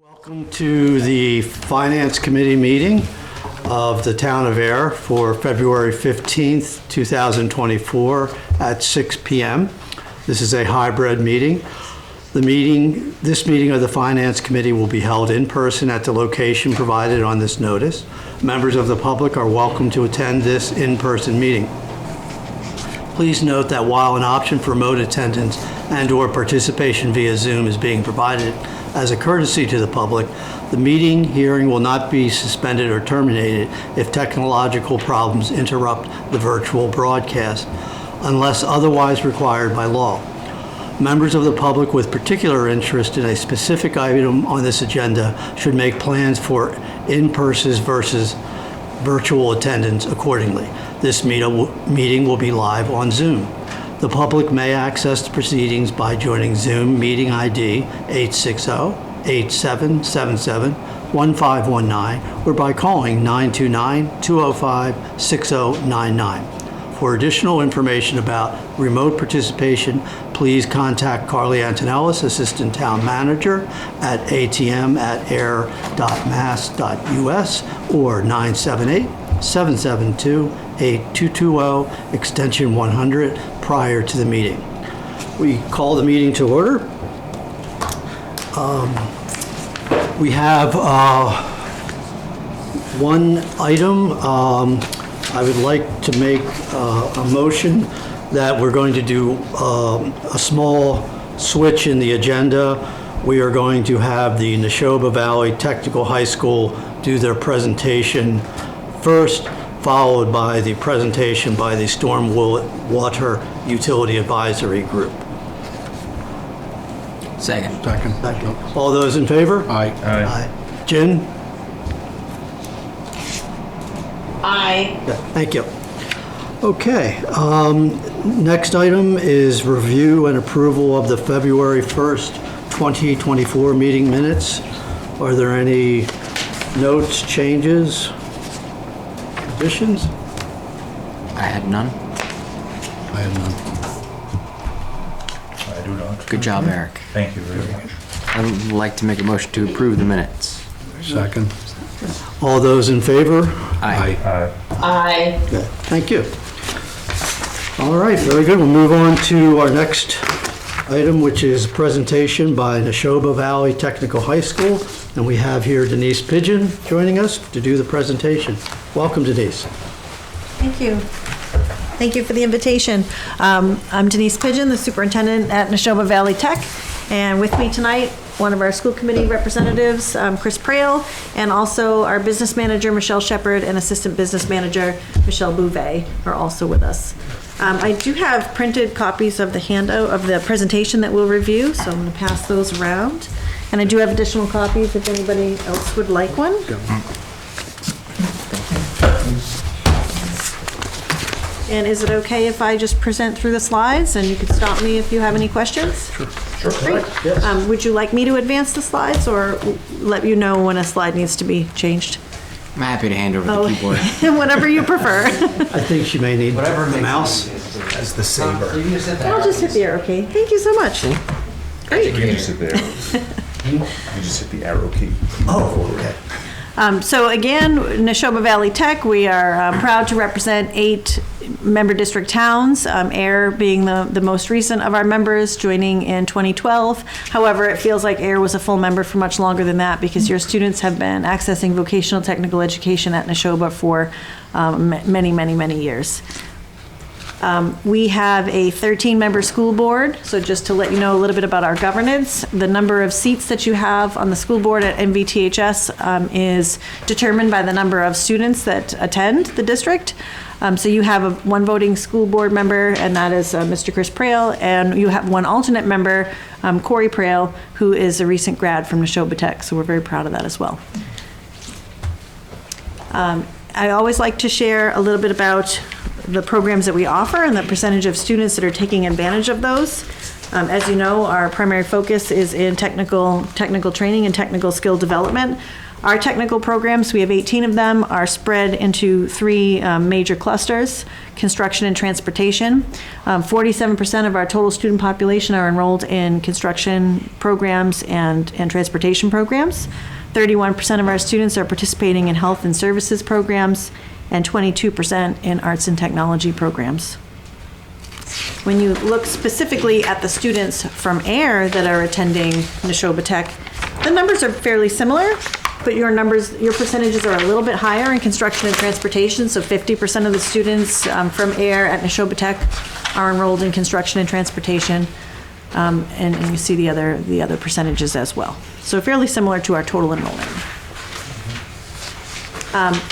Welcome to the Finance Committee meeting of the Town of Ayer for February 15th, 2024 at 6 p.m. This is a hybrid meeting. This meeting of the Finance Committee will be held in person at the location provided on this notice. Members of the public are welcome to attend this in-person meeting. Please note that while an option for remote attendance and/or participation via Zoom is being provided as a courtesy to the public, the meeting hearing will not be suspended or terminated if technological problems interrupt the virtual broadcast, unless otherwise required by law. Members of the public with particular interest in a specific item on this agenda should make plans for in-person versus virtual attendance accordingly. This meeting will be live on Zoom. The public may access the proceedings by joining Zoom meeting ID 860-8777-1519 or by calling 929-205-6099. For additional information about remote participation, please contact Carly Antonellis, Assistant Town Manager, at atm@ayer.mass.us or 978-772-8220, extension 100, prior to the meeting. We call the meeting to order. We have one item. I would like to make a motion that we're going to do a small switch in the agenda. We are going to have the Neshoba Valley Technical High School do their presentation first, followed by the presentation by the Storm Water Utility Advisory Group. Second. All those in favor? Aye. Aye. Jen? Aye. Yeah, thank you. Okay, next item is review and approval of the February 1st, 2024 meeting minutes. Are there any notes, changes, additions? I had none. I have none. I do not. Good job, Eric. Thank you very much. I'd like to make a motion to approve the minutes. Second. All those in favor? Aye. Aye. Okay, thank you. All right, very good. We'll move on to our next item, which is presentation by Neshoba Valley Technical High School. And we have here Denise Pigeon joining us to do the presentation. Welcome, Denise. Thank you. Thank you for the invitation. I'm Denise Pigeon, the superintendent at Neshoba Valley Tech. And with me tonight, one of our school committee representatives, Chris Prale, and also our business manager, Michelle Shepard, and assistant business manager, Michelle Bouvet, are also with us. I do have printed copies of the handout of the presentation that we'll review, so I'm going to pass those around. And I do have additional copies if anybody else would like one. And is it okay if I just present through the slides and you can stop me if you have any questions? Sure. Great. Yes. Would you like me to advance the slides or let you know when a slide needs to be changed? I'm happy to hand over the keyboard. Whatever you prefer. I think she may need the mouse. As the saber. I'll just hit the arrow key. Thank you so much. Great. You just hit the arrow. You just hit the arrow key. Oh, okay. So again, Neshoba Valley Tech, we are proud to represent 8 member district towns, Ayer being the most recent of our members, joining in 2012. However, it feels like Ayer was a full member for much longer than that because your students have been accessing vocational technical education at Neshoba for many, many, many years. We have a 13-member school board, so just to let you know a little bit about our governance, the number of seats that you have on the school board at NVTHS is determined by the number of students that attend the district. So you have one voting school board member, and that is Mr. Chris Prale, and you have one alternate member, Corey Prale, who is a recent grad from Neshoba Tech, so we're very proud of that as well. I always like to share a little bit about the programs that we offer and the percentage of students that are taking advantage of those. As you know, our primary focus is in technical training and technical skill development. Our technical programs, we have 18 of them, are spread into three major clusters: construction and transportation. 47% of our total student population are enrolled in construction programs and transportation programs. 31% of our students are participating in health and services programs, and 22% in arts and technology programs. When you look specifically at the students from Ayer that are attending Neshoba Tech, the numbers are fairly similar, but your percentages are a little bit higher in construction and transportation. So 50% of the students from Ayer at Neshoba Tech are enrolled in construction and transportation, and you see the other percentages as well. So fairly similar to our total enrollment.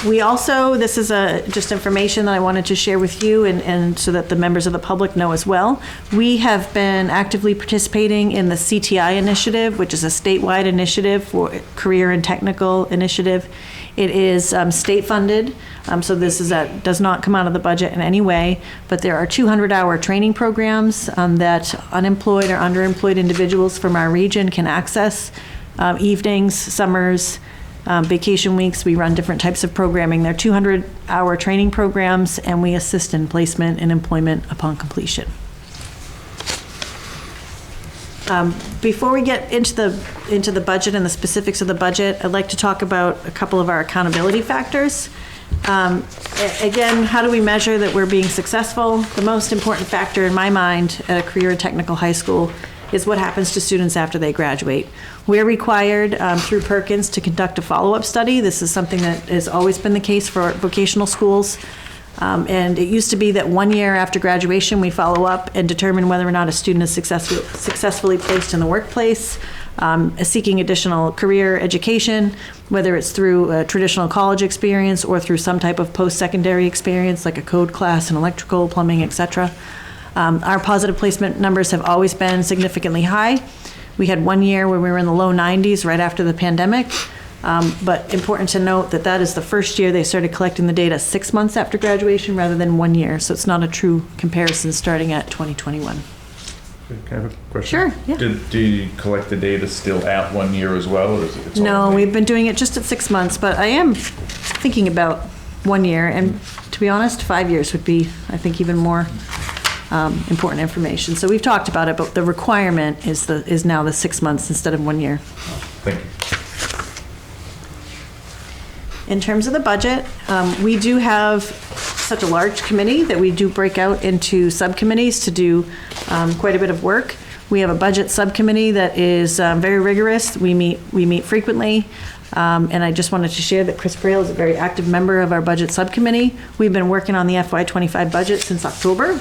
We also, this is just information that I wanted to share with you and so that the members of the public know as well. We have been actively participating in the CTI initiative, which is a statewide initiative for career and technical initiative. It is state funded, so does not come out of the budget in any way, but there are 200-hour training programs that unemployed or underemployed individuals from our region can access. Evenings, summers, vacation weeks, we run different types of programming. They're 200-hour training programs, and we assist in placement and employment upon completion. Before we get into the budget and the specifics of the budget, I'd like to talk about a couple of our accountability factors. Again, how do we measure that we're being successful? The most important factor in my mind at a career and technical high school is what happens to students after they graduate. We're required through Perkins to conduct a follow-up study. This is something that has always been the case for vocational schools. And it used to be that 1 year after graduation, we follow up and determine whether or not a student is successfully placed in the workplace, seeking additional career education, whether it's through a traditional college experience or through some type of post-secondary experience like a code class in electrical, plumbing, etc. Our positive placement numbers have always been significantly high. We had 1 year where we were in the low 90s right after the pandemic. But important to note that is the first year they started collecting the data 6 months after graduation rather than 1 year. So it's not a true comparison starting at 2021. Can I have a question? Sure, yeah. Do you collect the data still at 1 year as well, or is it? No, we've been doing it just at 6 months, but I am thinking about 1 year. And to be honest, 5 years would be, I think, even more important information. So we've talked about it, but the requirement is now the 6 months instead of 1 year. Thank you. In terms of the budget, we do have such a large committee that we do break out into subcommittees to do quite a bit of work. We have a budget subcommittee that is very rigorous. We meet frequently. And I just wanted to share that Chris Braille is a very active member of our budget subcommittee. We've been working on the FY25 budget since October.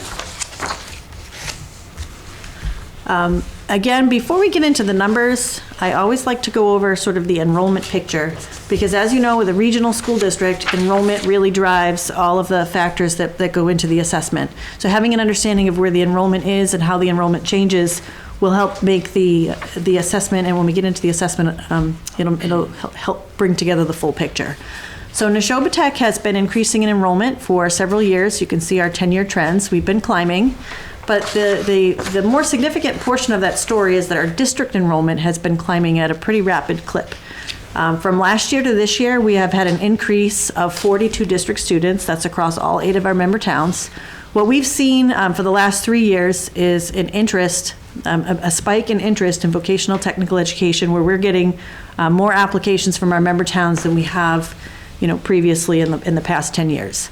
Again, before we get into the numbers, I always like to go over sort of the enrollment picture, because as you know, with a regional school district, enrollment really drives all of the factors that go into the assessment. So having an understanding of where the enrollment is and how the enrollment changes will help make the assessment, and when we get into the assessment, it'll help bring together the full picture. So Neshoba Tech has been increasing in enrollment for several years. You can see our 10-year trends. We've been climbing. But the more significant portion of that story is that our district enrollment has been climbing at a pretty rapid clip. From last year to this year, we have had an increase of 42 district students. That's across all 8 of our member towns. What we've seen for the last 3 years is an interest, a spike in interest in vocational technical education, where we're getting more applications from our member towns than we have, previously in the past 10 years.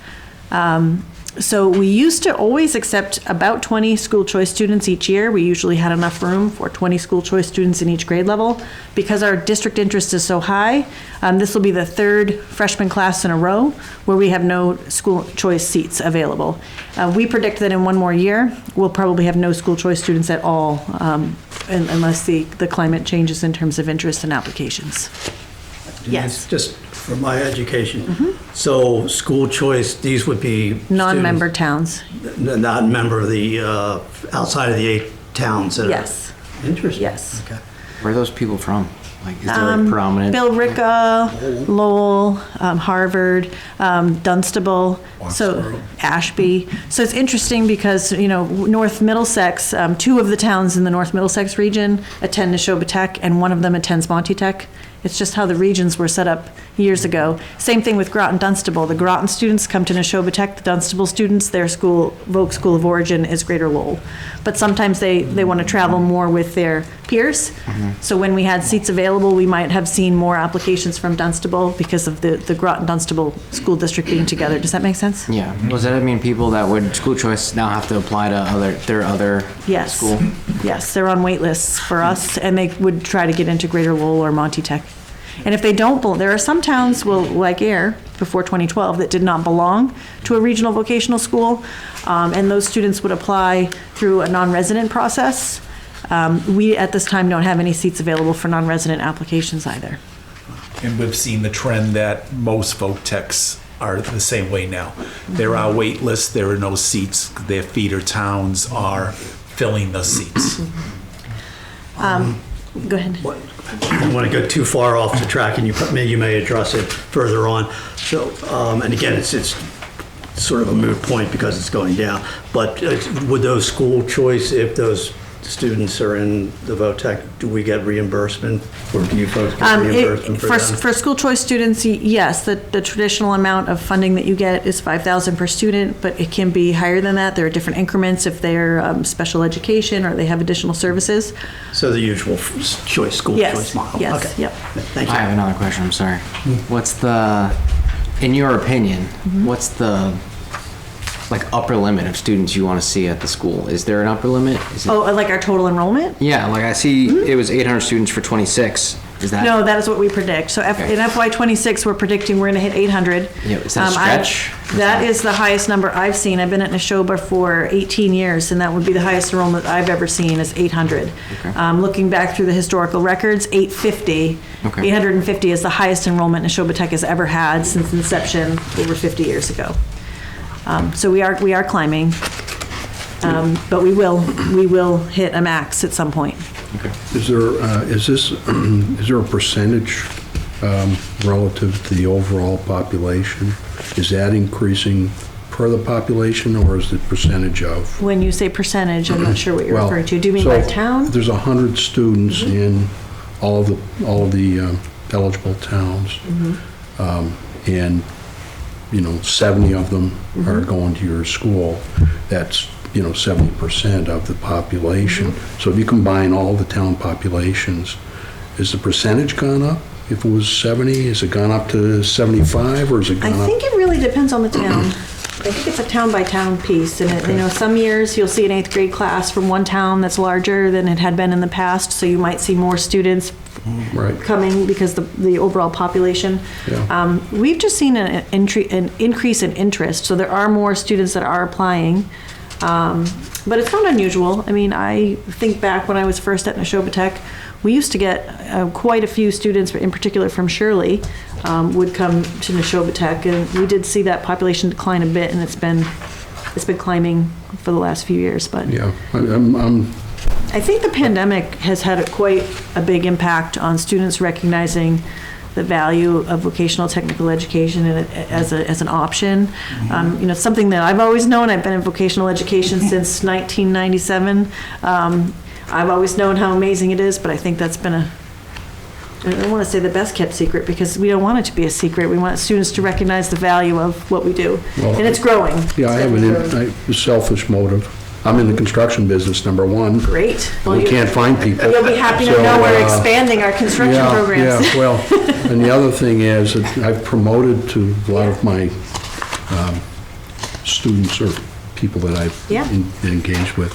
So we used to always accept about 20 school choice students each year. We usually had enough room for 20 school choice students in each grade level. Because our district interest is so high, this will be the 3rd freshman class in a row where we have no school choice seats available. We predict that in 1 more year, we'll probably have no school choice students at all, unless the climate changes in terms of interest and applications. Yes. Just for my education. So school choice, these would be non-member towns. Not member of the, outside of the 8 towns that are. Yes. Interesting. Yes. Okay. Where are those people from? Like, is there a prominent? Billerica, Lowell, Harvard, Dunstable, so Ashby. So it's interesting because, North Middlesex, two of the towns in the North Middlesex region attend Neshoba Tech, and one of them attends Monty Tech. It's just how the regions were set up years ago. Same thing with Groton Dunstable. The Groton students come to Neshoba Tech. The Dunstable students, their school, Voc School of Origin, is Greater Lowell. But sometimes they want to travel more with their peers. So when we had seats available, we might have seen more applications from Dunstable because of the Groton Dunstable school district being together. Does that make sense? Yeah. Does that mean people that would school choice now have to apply to their other Yes. school? Yes, they're on wait lists for us, and they would try to get into Greater Lowell or Monty Tech. And if they don't, there are some towns, like Ayer, before 2012, that did not belong to a regional vocational school, and those students would apply through a non-resident process. We, at this time, don't have any seats available for non-resident applications either. And we've seen the trend that most voc techs are the same way now. There are wait lists, there are no seats. Their feeder towns are filling the seats. Go ahead. I don't want to go too far off the track, and you may address it further on. So, and again, it's sort of a moot point because it's going down. But would those school choice, if those students are in the VOTEC, do we get reimbursement, or do you folks get reimbursement for them? For school choice students, yes, the traditional amount of funding that you get is $5,000 per student, but it can be higher than that. There are different increments if they're special education or they have additional services. So the usual choice, school Yes, choice model? yes, Okay. yep. Thank I you. have another question. I'm sorry. In your opinion, what's the upper limit of students you want to see at the school? Is there an upper limit? Is it, Oh, like our total enrollment? yeah, I see it was 800 students for 26. Is that? No, that is what we predict. So Okay. in FY26, we're predicting we're going to hit 800. Yeah, is that a stretch? That is the highest number I've seen. I've been at Neshoba for 18 years, and that would be the highest enrollment I've ever seen is 800. Okay. Looking back through the historical records, 850. Okay. 850 is the highest enrollment Neshoba Tech has ever had since inception over 50 years ago. So we are climbing, but we will hit a max at some point. Is there a percentage relative to the overall population? Is that increasing per the population, or is it percentage of? When you say percentage, I'm not sure what you're Well, referring to. Do you mean so by town? There's 100 students in all of the eligible towns, and 70 of them are going to your school. That's 70% of the population. So if you combine all the town populations, is the percentage gone up? If it was 70, has it gone up to 75, or has it I gone up? think it really depends on the town. I think it's a town-by-town piece, and some years you'll see an 8th grade class from one town that's larger than it had been in the past, so you might see more students Right. coming because the overall population. Yeah. We've just seen an increase in interest, so there are more students that are applying, but it's not unusual. I mean, I think back when I was first at Neshoba Tech, we used to get quite a few students, in particular from Shirley, would come to Neshoba Tech, and we did see that population decline a bit, and it's been climbing for the last few years. But Yeah, I think the pandemic has had quite a big impact on students recognizing the value of vocational technical education as an option. It's something that I've always known. I've been in vocational education since 1997. I've always known how amazing it is, but I think that's been I don't want to say the best kept secret, because we don't want it to be a secret. We want students to recognize the value of what we do. Well, And it's growing. yeah, I have a selfish motive. I'm in the construction business, number one. Great. We can't find people. You'll be happy to So, know we're expanding our construction programs. Yeah, well, and the other thing is that I've promoted to a lot of my students or people that I've Yeah. engaged with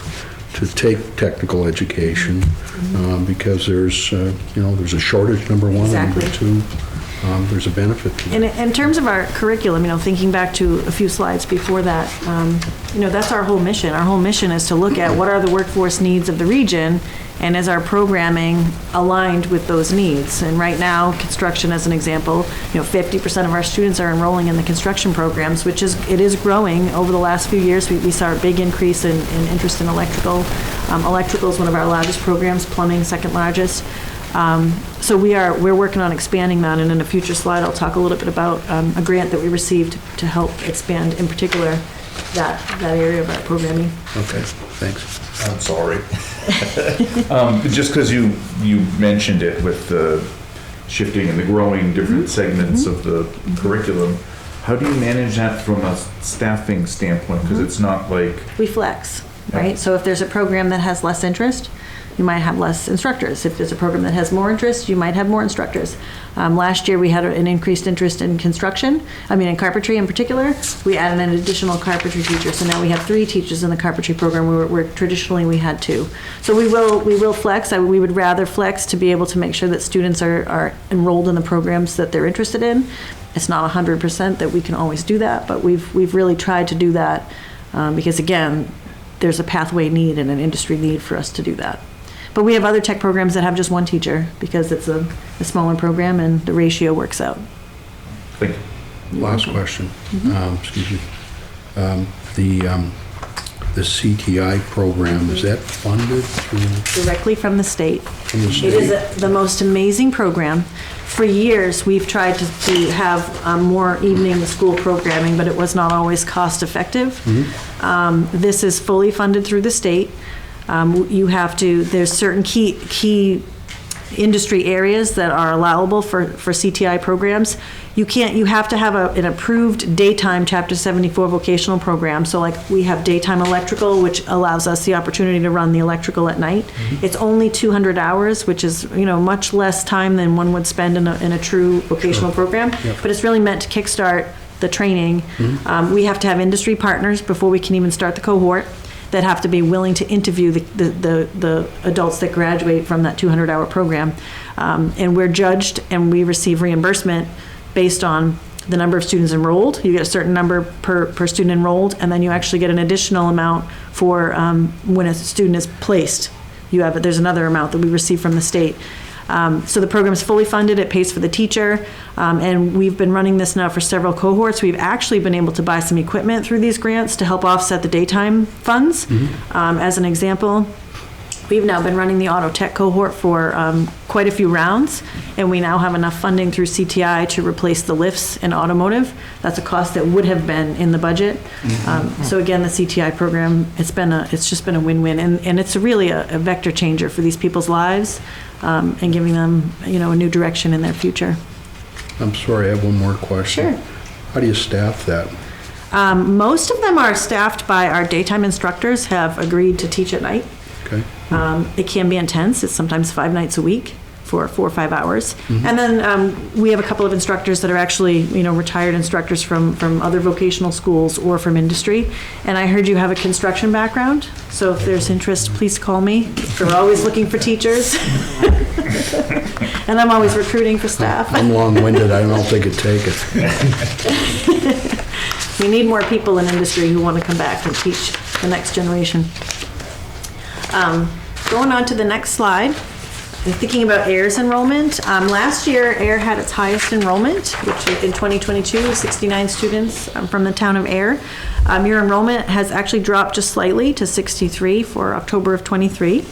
to take technical education because there's a shortage, number one. Exactly. And number two, there's a benefit to it. In terms of our curriculum, thinking back to a few slides before that, that's our whole mission. Our whole mission is to look at what are the workforce needs of the region, and is our programming aligned with those needs? And right now, construction as an example, 50% of our students are enrolling in the construction programs, which is growing over the last few years. We saw a big increase in interest in electrical. Electrical is one of our largest programs, plumbing second largest. So we're working on expanding that, and in a future slide, I'll talk a little bit about a grant that we received to help expand, in particular, that area of our programming. Okay, thanks. I'm sorry. Just because you mentioned it with the shifting and the growing different segments of the curriculum, how do you manage that from a staffing standpoint? Because it's not like... We flex, Yeah. right? So if there's a program that has less interest, you might have less instructors. If there's a program that has more interest, you might have more instructors. Last year, we had an increased interest in in carpentry in particular. We added an additional carpentry teacher, so now we have 3 teachers in the carpentry program, where traditionally we had 2. So we will flex. We would rather flex to be able to make sure that students are enrolled in the programs that they're interested in. It's not 100% that we can always do that, but we've really tried to do that because, again, there's a pathway need and an industry need for us to do that. But we have other tech programs that have just 1 teacher because it's a smaller program and the ratio works out. Thank you. Last question. Excuse me. The CTI program, is that funded through? Directly from the state. From the It state? is the most amazing program. For years, we've tried to have more evening school programming, but it was not always cost effective. This is fully funded through the state. There's certain key industry areas that are allowable for CTI programs. You have to have an approved daytime Chapter 74 vocational program. So like we have daytime electrical, which allows us the opportunity to run the electrical at night. It's only 200 hours, which is, much less time than one would spend in a true vocational program. But it's really meant to kickstart the training. We have to have industry partners before we can even start the cohort that have to be willing to interview the adults that graduate from that 200-hour program. And we're judged and we receive reimbursement based on the number of students enrolled. You get a certain number per student enrolled, and then you actually get an additional amount for when a student is placed. There's another amount that we receive from the state. So the program is fully funded, it pays for the teacher, and we've been running this now for several cohorts. We've actually been able to buy some equipment through these grants to help offset the daytime funds. As an example, we've now been running the auto tech cohort for quite a few rounds, and we now have enough funding through CTI to replace the lifts in automotive. That's a cost that would have been in the budget. So again, the CTI program, it's just been a win-win, and it's really a vector changer for these people's lives, and giving them, a new direction in their future. I'm sorry, I have one more question. Sure. How do you staff that? Most of them are staffed by our daytime instructors have agreed to teach at night. Okay. It can be intense. It's sometimes 5 nights a week for 4 or 5 hours. And then we have a couple of instructors that are actually, retired instructors from other vocational schools or from industry. And I heard you have a construction background, so if there's interest, please call me. We're always looking for teachers. And I'm always recruiting for staff. I'm long-winded, I don't think it'd take it. We need more people in industry who want to come back and teach the next generation. Going on to the next slide, thinking about Ayer's enrollment. Last year, Ayer had its highest enrollment, which in 2022 was 69 students from the town of Ayer. Your enrollment has actually dropped just slightly to 63 for October of '23.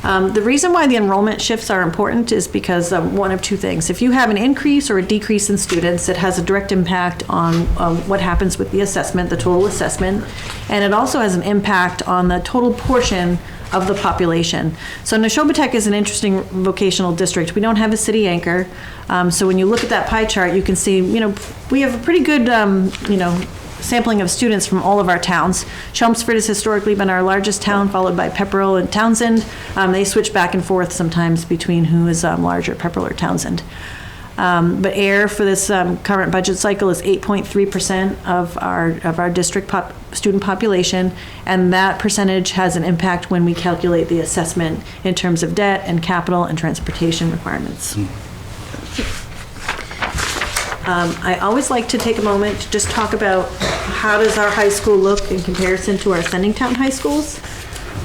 The reason why the enrollment shifts are important is because one of 2 things. If you have an increase or a decrease in students, it has a direct impact on what happens with the assessment, the total assessment, and it also has an impact on the total portion of the population. So Neshoba is an interesting vocational district. We don't have a city anchor, so when you look at that pie chart, you can see, we have a pretty good, sampling of students from all of our towns. Chelmsford has historically been our largest town, followed by Pepperell and Townsend. They switch back and forth sometimes between who is larger, Pepperell or Townsend. But Ayer for this current budget cycle is 8.3% of our district student population, and that percentage has an impact when we calculate the assessment in terms of debt and capital and transportation requirements. I always like to take a moment to just talk about how does our high school look in comparison to our sending town high schools,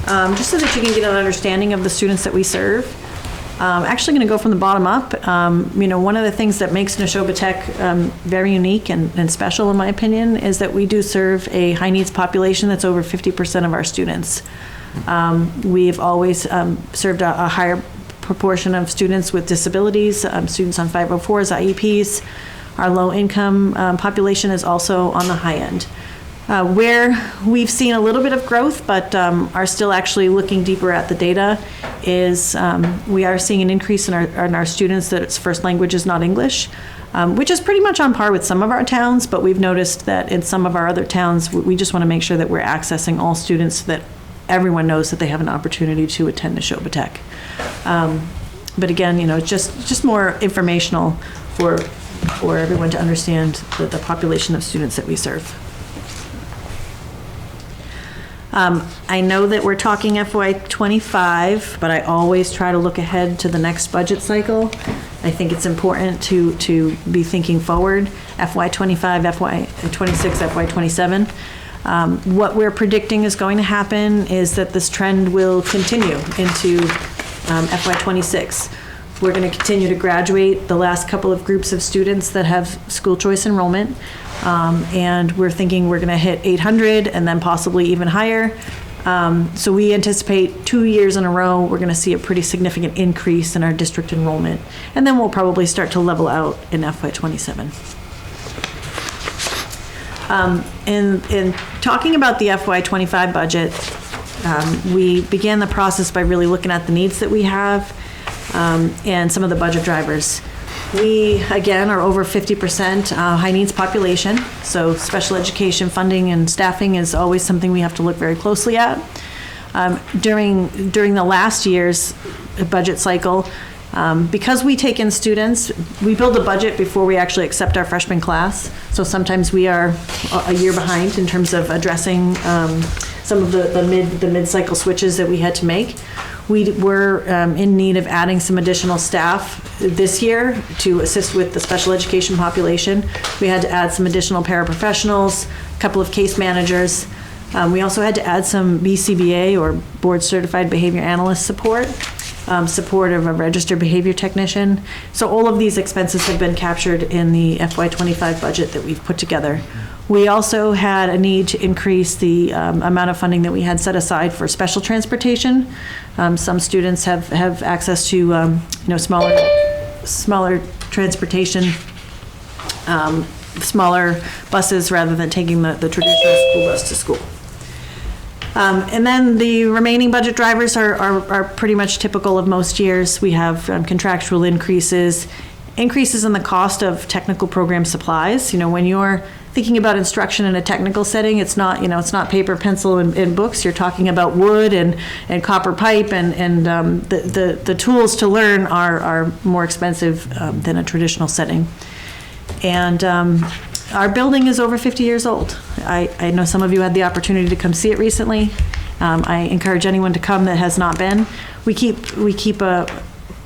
just so that you can get an understanding of the students that we serve. Actually going to go from the bottom up. One of the things that makes Neshoba Tech very unique and special, in my opinion, is that we do serve a high needs population that's over 50% of our students. We've always served a higher proportion of students with disabilities, students on 504s, IEPs. Our low-income population is also on the high end. Where we've seen a little bit of growth, but are still actually looking deeper at the data, is we are seeing an increase in our students that its first language is not English, which is pretty much on par with some of our towns, but we've noticed that in some of our other towns, we just want to make sure that we're accessing all students so that everyone knows that they have an opportunity to attend Neshoba Tech. But again, just more informational for everyone to understand the population of students that we serve. I know that we're talking FY25, but I always try to look ahead to the next budget cycle. I think it's important to be thinking forward, FY25, FY26, FY27. What we're predicting is going to happen is that this trend will continue into FY26. We're going to continue to graduate the last couple of groups of students that have school choice enrollment. And we're thinking we're going to hit 800 and then possibly even higher. So we anticipate 2 years in a row, we're going to see a pretty significant increase in our district enrollment. And then we'll probably start to level out in FY27. In talking about the FY25 budget, we began the process by really looking at the needs that we have and some of the budget drivers. We, again, are over 50% high needs population, so special education funding and staffing is always something we have to look very closely at. During the last year's budget cycle, because we take in students, we build a budget before we actually accept our freshman class, so sometimes we are a year behind in terms of addressing some of the mid-cycle switches that we had to make. We were in need of adding some additional staff this year to assist with the special education population. We had to add some additional paraprofessionals, a couple of case managers. We also had to add some BCBA, or Board Certified Behavior Analyst support of a registered behavior technician. So all of these expenses have been captured in the FY25 budget that we've put together. We also had a need to increase the amount of funding that we had set aside for special transportation. Some students have access to smaller transportation, smaller buses rather than taking the traditional school bus to school. And then the remaining budget drivers are pretty much typical of most years. We have contractual increases in the cost of technical program supplies. When you're thinking about instruction in a technical setting, it's not paper, pencil, and books. You're talking about wood and copper pipe, and the tools to learn are more expensive than a traditional setting. And our building is over 50 years old. I know some of you had the opportunity to come see it recently. I encourage anyone to come that has not been. We keep a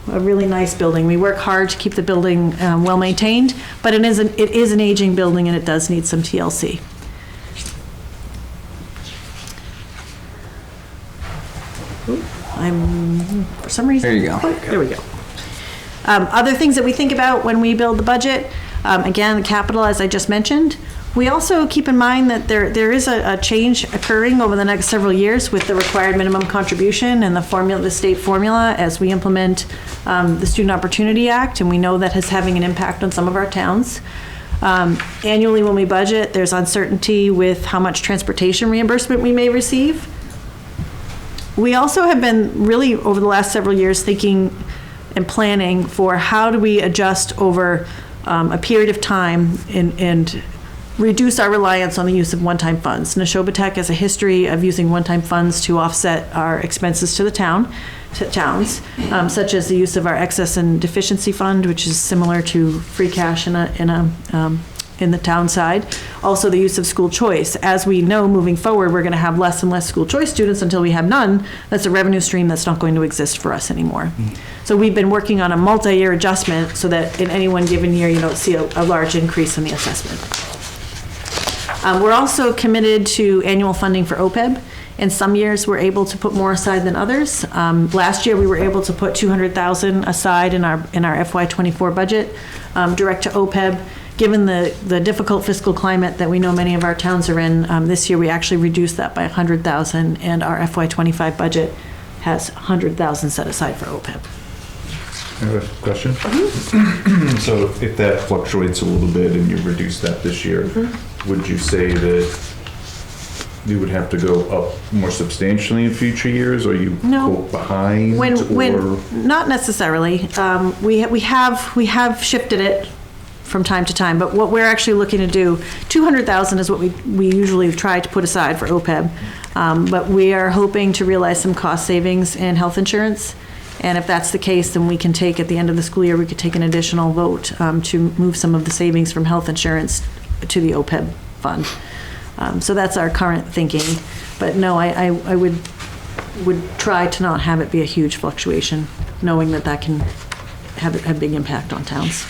really nice building. We work hard to keep the building well maintained, but it is an aging building and it does need some TLC. For some reason. There you go. There we go. Other things that we think about when we build the budget, again, the capital, as I just mentioned. We also keep in mind that there is a change occurring over the next several years with the required minimum contribution and the state formula as we implement the Student Opportunity Act, and we know that is having an impact on some of our towns. Annually when we budget, there's uncertainty with how much transportation reimbursement we may receive. We also have been really, over the last several years, thinking and planning for how do we adjust over a period of time and reduce our reliance on the use of one-time funds. Neshoba Tech has a history of using one-time funds to offset our expenses to the towns, such as the use of our excess and deficiency fund, which is similar to free cash in the town side. Also the use of school choice. As we know, moving forward, we're going to have less and less school choice students until we have none. That's a revenue stream that's not going to exist for us anymore. So we've been working on a multi-year adjustment so that in any one given year, you don't see a large increase in the assessment. We're also committed to annual funding for OPEB. In some years, we're able to put more aside than others. Last year, we were able to put $200,000 aside in our FY24 budget direct to OPEB. given the difficult fiscal climate that we know many of our towns are in, this year we actually reduced that by $100,000, and our FY25 budget has $100,000 set aside for OPEB. I have a question. So if that fluctuates a little bit and you reduce that this year, would you say that you would have to go up more substantially in future years, or you No. quote behind? When not necessarily. We have shifted it from time to time, but what we're actually looking to do, $200,000 is what we usually try to put aside for OPEB, but we are hoping to realize some cost savings in health insurance. And if that's the case, then we can take, at the end of the school year, we could take an additional vote to move some of the savings from health insurance to the OPEB fund. So that's our current thinking. But no, I would try to not have it be a huge fluctuation, knowing that can have a big impact on towns.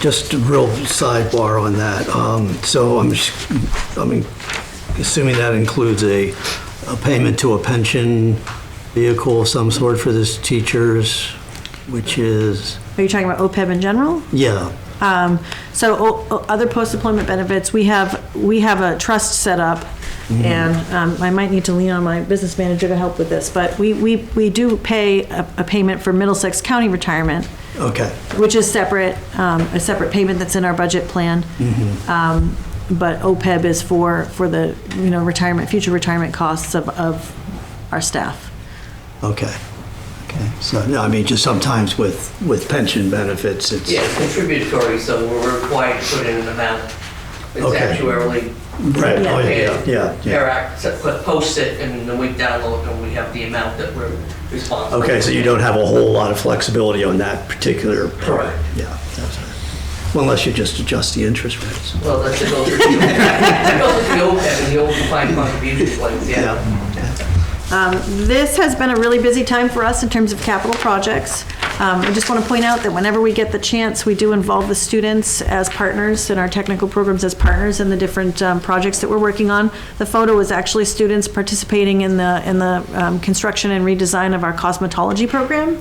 Just a real sidebar on that. So I'm assuming that includes a payment to a pension vehicle of some sort for this teachers, which is... Are you talking about OPEB in general? Yeah. So other post-deployment benefits, we have a trust set up, and I might need to lean on my business manager to help with this, but we do pay a payment for Middlesex County retirement. Okay. Which is separate, a separate payment that's in our budget plan. But OPEB is for the future retirement costs of our staff. Okay. So, no, I mean, just sometimes with pension benefits, it's... Yeah, it's contributory, so we're required to put in an amount. It's Okay. actuarially. Right, oh, yeah. Act, post it, and then we download, and we have the amount that we're responsible. Okay, so you don't have a whole lot of flexibility on that particular part? Correct. Yeah, that's right. Well, unless you just adjust the interest rates. Well, that's it goes with the OPEB and the old defined contribution plans, yeah. This has been a really busy time for us in terms of capital projects. I just want to point out that whenever we get the chance, we do involve the students as partners and our technical programs as partners in the different projects that we're working on. The photo is actually students participating in the construction and redesign of our cosmetology program.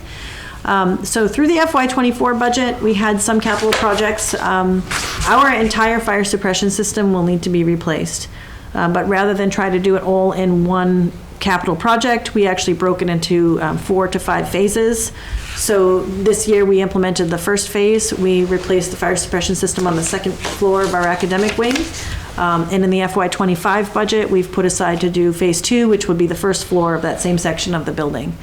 So through the FY24 budget, we had some capital projects. Our entire fire suppression system will need to be replaced. But rather than try to do it all in one capital project, we actually broke it into 4 to 5 phases. So this year we implemented the first phase. We replaced the fire suppression system on the second floor of our academic wing. And in the FY25 budget, we've put aside to do phase 2, which would be the first floor of that same section of the building.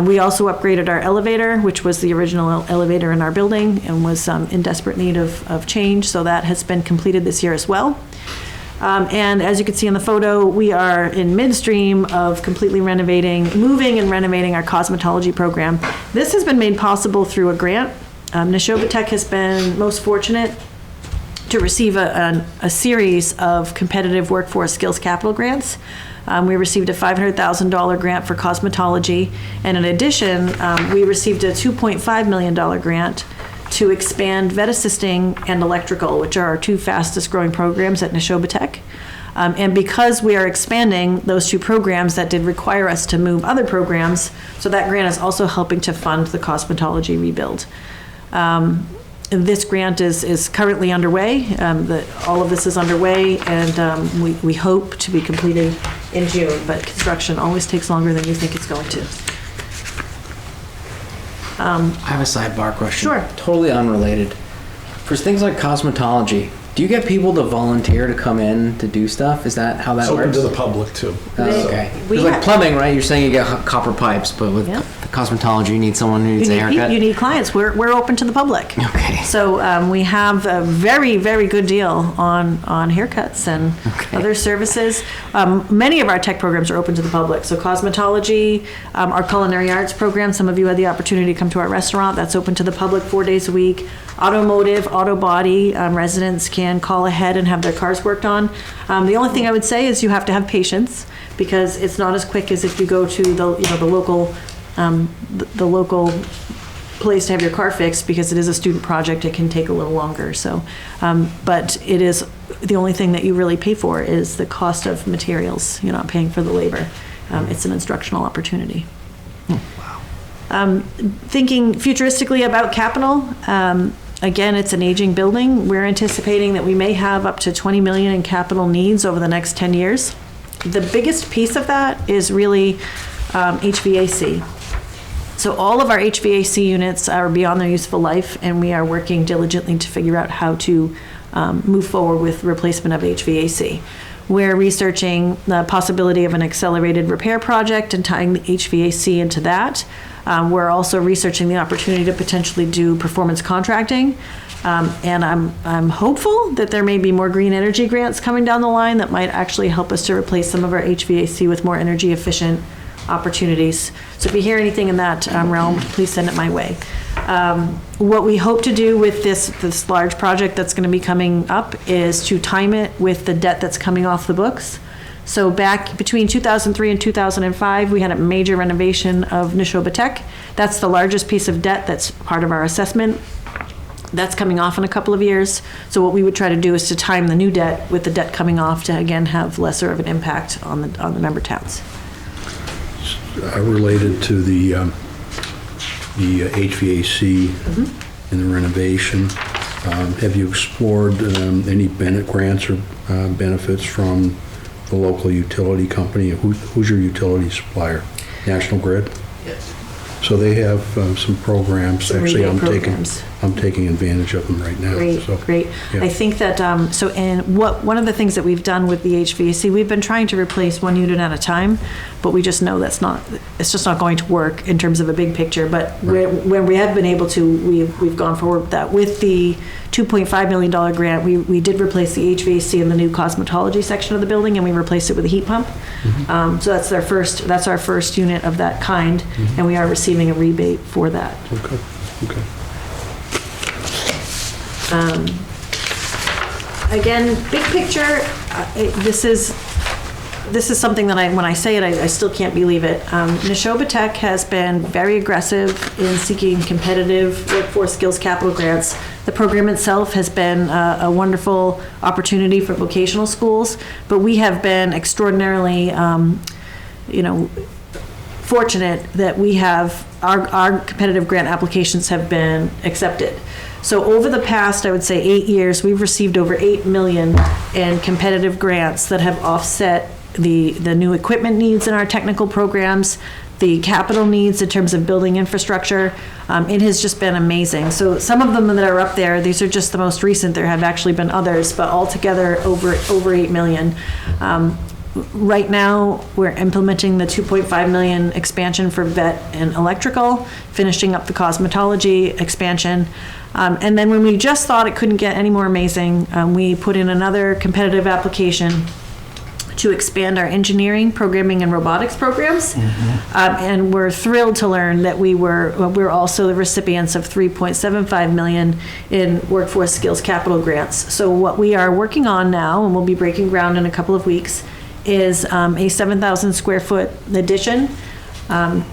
We also upgraded our elevator, which was the original elevator in our building and was in desperate need of change. So that has been completed this year as well. And as you can see in the photo, we are in midstream of completely moving and renovating our cosmetology program. This has been made possible through a grant. Neshoba Tech has been most fortunate to receive a series of competitive workforce skills capital grants. We received a $500,000 grant for cosmetology, and in addition, we received a $2.5 million grant to expand vet assisting and electrical, which are our 2 fastest growing programs at Neshoba Tech. And because we are expanding those 2 programs, that did require us to move other programs, so that grant is also helping to fund the cosmetology rebuild. This grant is currently underway. All of this is underway, and we hope to be completed in June, but construction always takes longer than you think it's going to. I have a sidebar question. Sure. Totally unrelated. For things like cosmetology, do you get people to volunteer to come in to do stuff? Is that how that It's open works? to the public too. Okay. We It's like have- plumbing, right? You're saying you get copper pipes, but with Yeah. cosmetology, you need someone who needs a haircut? You need clients. We're open to the public. Okay. So we have a very, very good deal on haircuts and other services. Many of our tech programs are open to the public. So cosmetology, our culinary arts program, some of you had the opportunity to come to our restaurant. That's open to the public 4 days a week. Automotive, auto body, residents can call ahead and have their cars worked on. The only thing I would say is you have to have patience, because it's not as quick as if you go to the local place to have your car fixed, because it is a student project. It can take a little longer. So, but it is the only thing that you really pay for is the cost of materials. You're not paying for the labor. It's an instructional opportunity. Thinking futuristically about capital, Again, it's an aging building. We're anticipating that we may have up to 20 million in capital needs over the next 10 years. The biggest piece of that is really HVAC. So all of our HVAC units are beyond their useful life, and we are working diligently to figure out how to move forward with replacement of HVAC. We're researching the possibility of an accelerated repair project and tying the HVAC into that. We're also researching the opportunity to potentially do performance contracting. And I'm hopeful that there may be more green energy grants coming down the line that might actually help us to replace some of our HVAC with more energy efficient opportunities. So if you hear anything in that realm, please send it my way. What we hope to do with this large project that's going to be coming up is to time it with the debt that's coming off the books. So back between 2003 and 2005, we had a major renovation of Neshoba Tech. That's the largest piece of debt that's part of our assessment. That's coming off in a couple of years. So what we would try to do is to time the new debt with the debt coming off to, again, have lesser of an impact on the member towns. Related to the HVAC and the renovation, have you explored any grants or benefits from the local utility company? Who's your utility supplier? National Grid? Yes. So they have some programs. Some Actually, rebate programs. I'm taking advantage of them right now. Great, So, great. yeah. I think that, one of the things that we've done with the HVAC, we've been trying to replace one unit at a time, but we just know it's just not going to work in terms of a big picture. But when we have been able to, we've gone forward with that. With the $2.5 million grant, we did replace the HVAC in the new cosmetology section of the building, and we replaced it with a heat pump. So that's our first unit of that kind, and we are receiving a rebate for that. Okay. Again, big picture, this is something that when I say it, I still can't believe it. Neshoba Tech has been very aggressive in seeking competitive workforce skills capital grants. The program itself has been a wonderful opportunity for vocational schools, but we have been extraordinarily, fortunate that we have our competitive grant applications have been accepted. So over the past, I would say 8 years, we've received over 8 million in competitive grants that have offset the new equipment needs in our technical programs, the capital needs in terms of building infrastructure. It has just been amazing. So some of them that are up there, these are just the most recent. There have actually been others, but altogether over 8 million. Right now, we're implementing the 2.5 million expansion for vet and electrical, finishing up the cosmetology expansion. And then when we just thought it couldn't get any more amazing, we put in another competitive application to expand our engineering, programming, and robotics programs. And we're thrilled to learn that we're also the recipients of 3.75 million in workforce skills capital grants. So what we are working on now, and we'll be breaking ground in a couple of weeks, is a 7,000 square foot addition on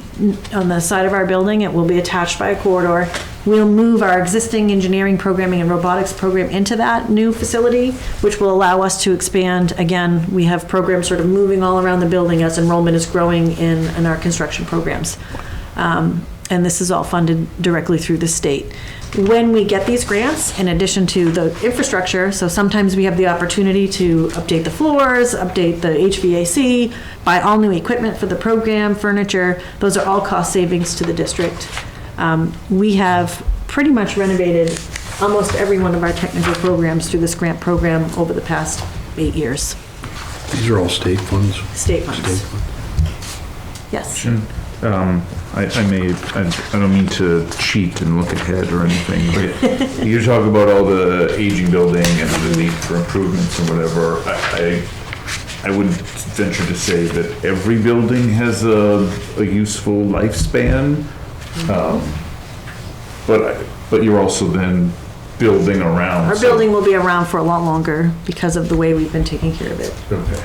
the side of our building. It will be attached by a corridor. We'll move our existing engineering, programming, and robotics program into that new facility, which will allow us to expand. Again, we have programs sort of moving all around the building as enrollment is growing in our construction programs. And this is all funded directly through the state. When we get these grants, in addition to the infrastructure, so sometimes we have the opportunity to update the floors, update the HVAC, buy all new equipment for the program, furniture. Those are all cost savings to the district. We have pretty much renovated almost every one of our technical programs through this grant program over the past 8 years. These are all state funds? State funds. Yes. I don't mean to cheat and look ahead or anything, but you talk about all the aging building and the need for improvements and whatever. I would venture to say that every building has a useful lifespan, but you're also then building around. Our building will be around for a lot longer because of the way we've been taking care of it. Okay.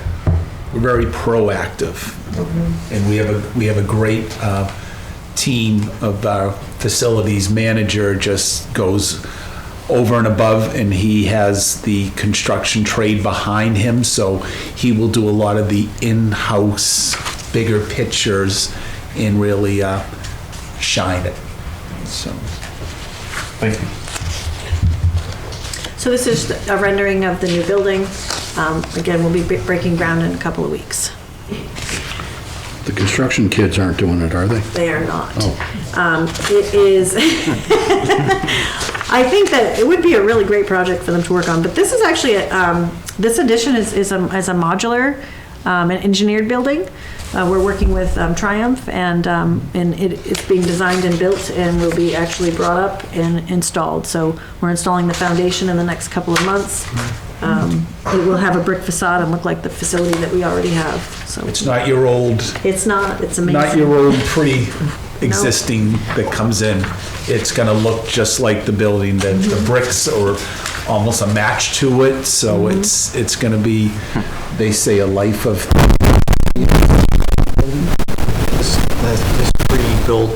We're very proactive, and we have a great team of our facilities manager. Just goes over and above, and he has the construction trade behind him, so he will do a lot of the in-house bigger pictures and really shine it. So Thank you. So this is a rendering of the new building. Again, we'll be breaking ground in a couple of weeks. The construction kids aren't doing it, are they? They are not. Oh. It is, I think that it would be a really great project for them to work on, but this is actually, this addition is a modular, an engineered building. We're working with Triumph, and it's being designed and built and will be actually brought up and installed. So we're installing the foundation in the next couple of months. It will have a brick facade and look like the facility that we already have, so. It's not your old, It's not, it's amazing. not your old pretty existing that comes in. It's gonna look just like the building, that the bricks are almost a match to it, so it's gonna be, they say, a life of. This pre-built,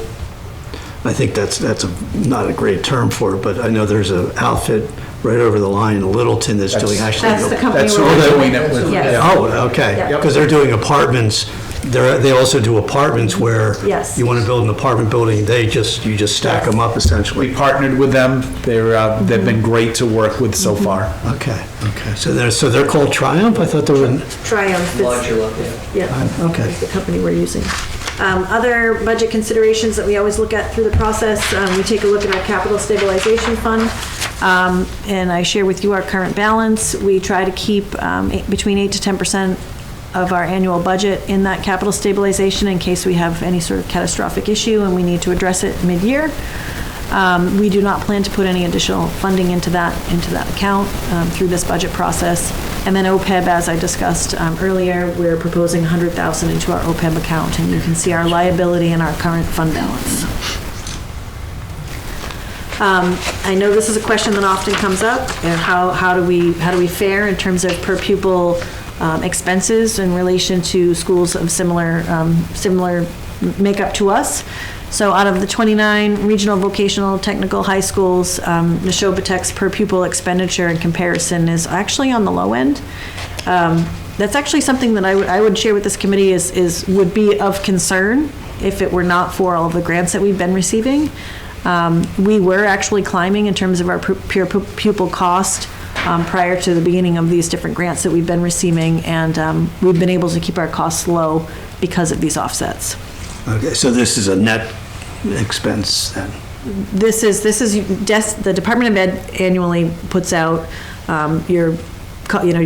I think that's not a great term for it, but I know there's an outfit right over the line in Littleton that's doing actually. That's the company That's who we're we're working doing it with. Yes. yeah. Oh, okay, Yep. because they're doing apartments, they also do apartments where Yes. you want to build an apartment building, you just stack them up We essentially. partnered with them. They've been great to work with so far. Okay, so they're called Triumph? I thought they were, Triumph. it's- Modular, yeah. Yeah. okay. That's the company we're using. Other budget considerations that we always look at through the process, we take a look at our capital stabilization fund, and I share with you our current balance. We try to keep between 8 to 10% of our annual budget in that capital stabilization in case we have any sort of catastrophic issue and we need to address it mid-year. We do not plan to put any additional funding into that account through this budget process. And then OPEB, as I discussed earlier, we're proposing $100,000 into our OPEB account, and you can see our liability and our current fund balance. I know this is a question that often comes up, and how do we fare in terms of per pupil expenses in relation to schools of similar makeup to us. So out of the 29 regional vocational technical high schools, Neshoba Tech's per pupil expenditure in comparison is actually on the low end. That's actually something that I would share with this committee would be of concern if it were not for all of the grants that we've been receiving. We were actually climbing in terms of our per pupil cost prior to the beginning of these different grants that we've been receiving, and we've been able to keep our costs low because of these offsets. Okay, so this is a net expense then? This is the Department of Ed annually puts out your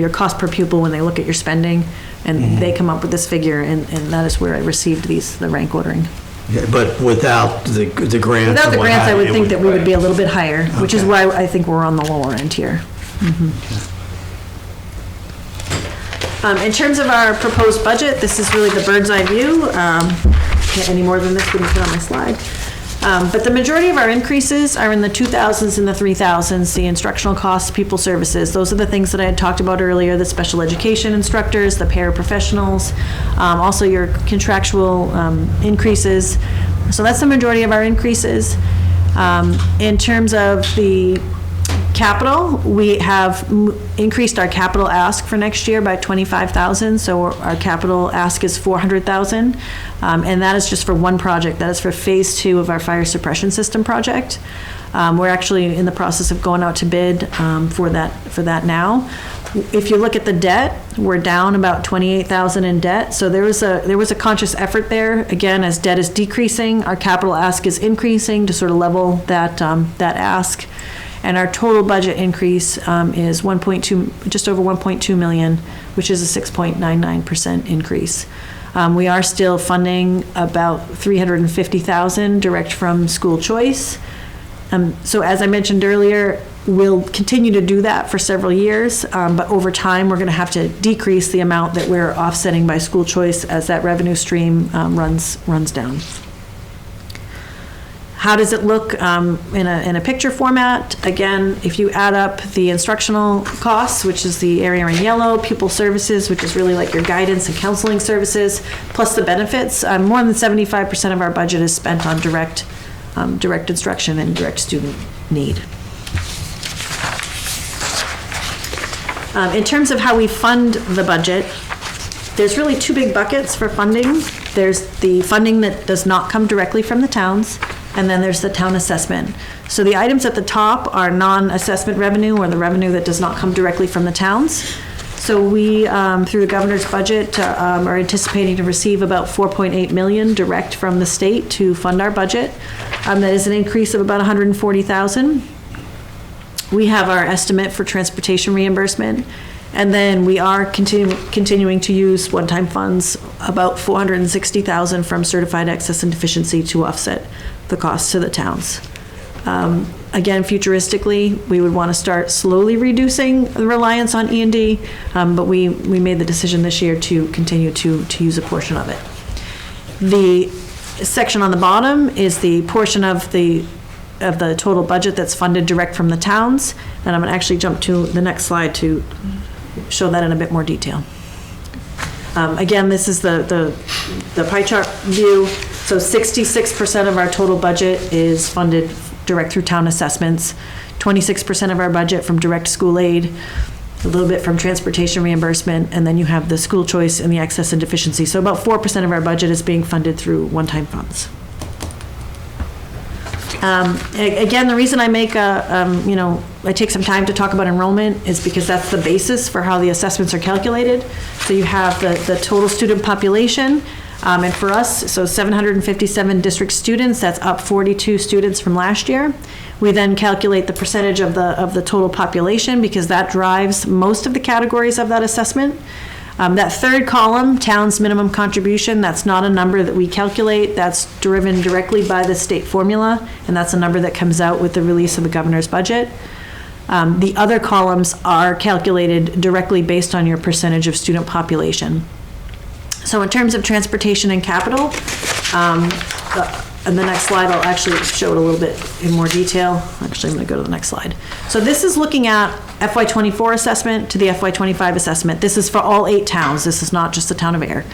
cost per pupil when they look at your spending, and they come up with this figure, and that is where I received the rank ordering. Yeah, but without the grants Without and the what grants, I have would you, think that we would be a little bit higher, which is Okay. why I think we're on the lower end here. In terms of our proposed budget, this is really the bird's eye view. Can't any more than this wouldn't fit on my slide. But the majority of our increases are in the 2000s and the 3000s, the instructional costs, people services. Those are the things that I had talked about earlier, the special education instructors, the paraprofessionals, also your contractual increases. So that's the majority of our increases. In terms of the capital, we have increased our capital ask for next year by $25,000, so our capital ask is $400,000, and that is just for one project. That is for phase 2 of our fire suppression system project. We're actually in the process of going out to bid for that now. If you look at the debt, we're down about $28,000 in debt, so there was a conscious effort there. Again, as debt is decreasing, our capital ask is increasing to sort of level that ask. And our total budget increase is just over 1.2 million, which is a 6.99% increase. We are still funding about 350,000 direct from school choice. So as I mentioned earlier, we'll continue to do that for several years, but over time, we're gonna have to decrease the amount that we're offsetting by school choice as that revenue stream runs down. How does it look in a picture format? Again, if you add up the instructional costs, which is the area in yellow, pupil services, which is really like your guidance and counseling services, plus the benefits, more than 75% of our budget is spent on direct instruction and direct student need. In terms of how we fund the budget, there's really two big buckets for funding. There's the funding that does not come directly from the towns, and then there's the town assessment. So the items at the top are non-assessment revenue, or the revenue that does not come directly from the towns. So we, through the governor's budget, are anticipating to receive about 4.8 million direct from the state to fund our budget. That is an increase of about 140,000. We have our estimate for transportation reimbursement, and then we are continuing to use one-time funds, about 460,000 from certified excess and deficiency to offset the costs to the towns. Again, futuristically, we would want to start slowly reducing the reliance on E&D, but we made the decision this year to continue to use a portion of it. The section on the bottom is the portion of the total budget that's funded direct from the towns, and I'm going to actually jump to the next slide to show that in a bit more detail. Again, this is the pie chart view. So 66% of our total budget is funded direct through town assessments, 26% of our budget from direct school aid, a little bit from transportation reimbursement, and then you have the school choice and the excess and deficiency. So about 4% of our budget is being funded through one-time funds. Again, the reason I make I take some time to talk about enrollment is because that's the basis for how the assessments are calculated. So you have the total student population, and for us, so 757 district students, that's up 42 students from last year. We then calculate the percentage of the total population, because that drives most of the categories of that assessment. That third column, town's minimum contribution, that's not a number that we calculate. That's driven directly by the state formula, and that's a number that comes out with the release of the governor's budget. The other columns are calculated directly based on your percentage of student population. So in terms of transportation and capital, and the next slide I'll actually show it a little bit in more detail. Actually, I'm going to go to the next slide. So this is looking at FY24 assessment to the FY25 assessment. This is for all 8 towns. This is not just the town of Ayer.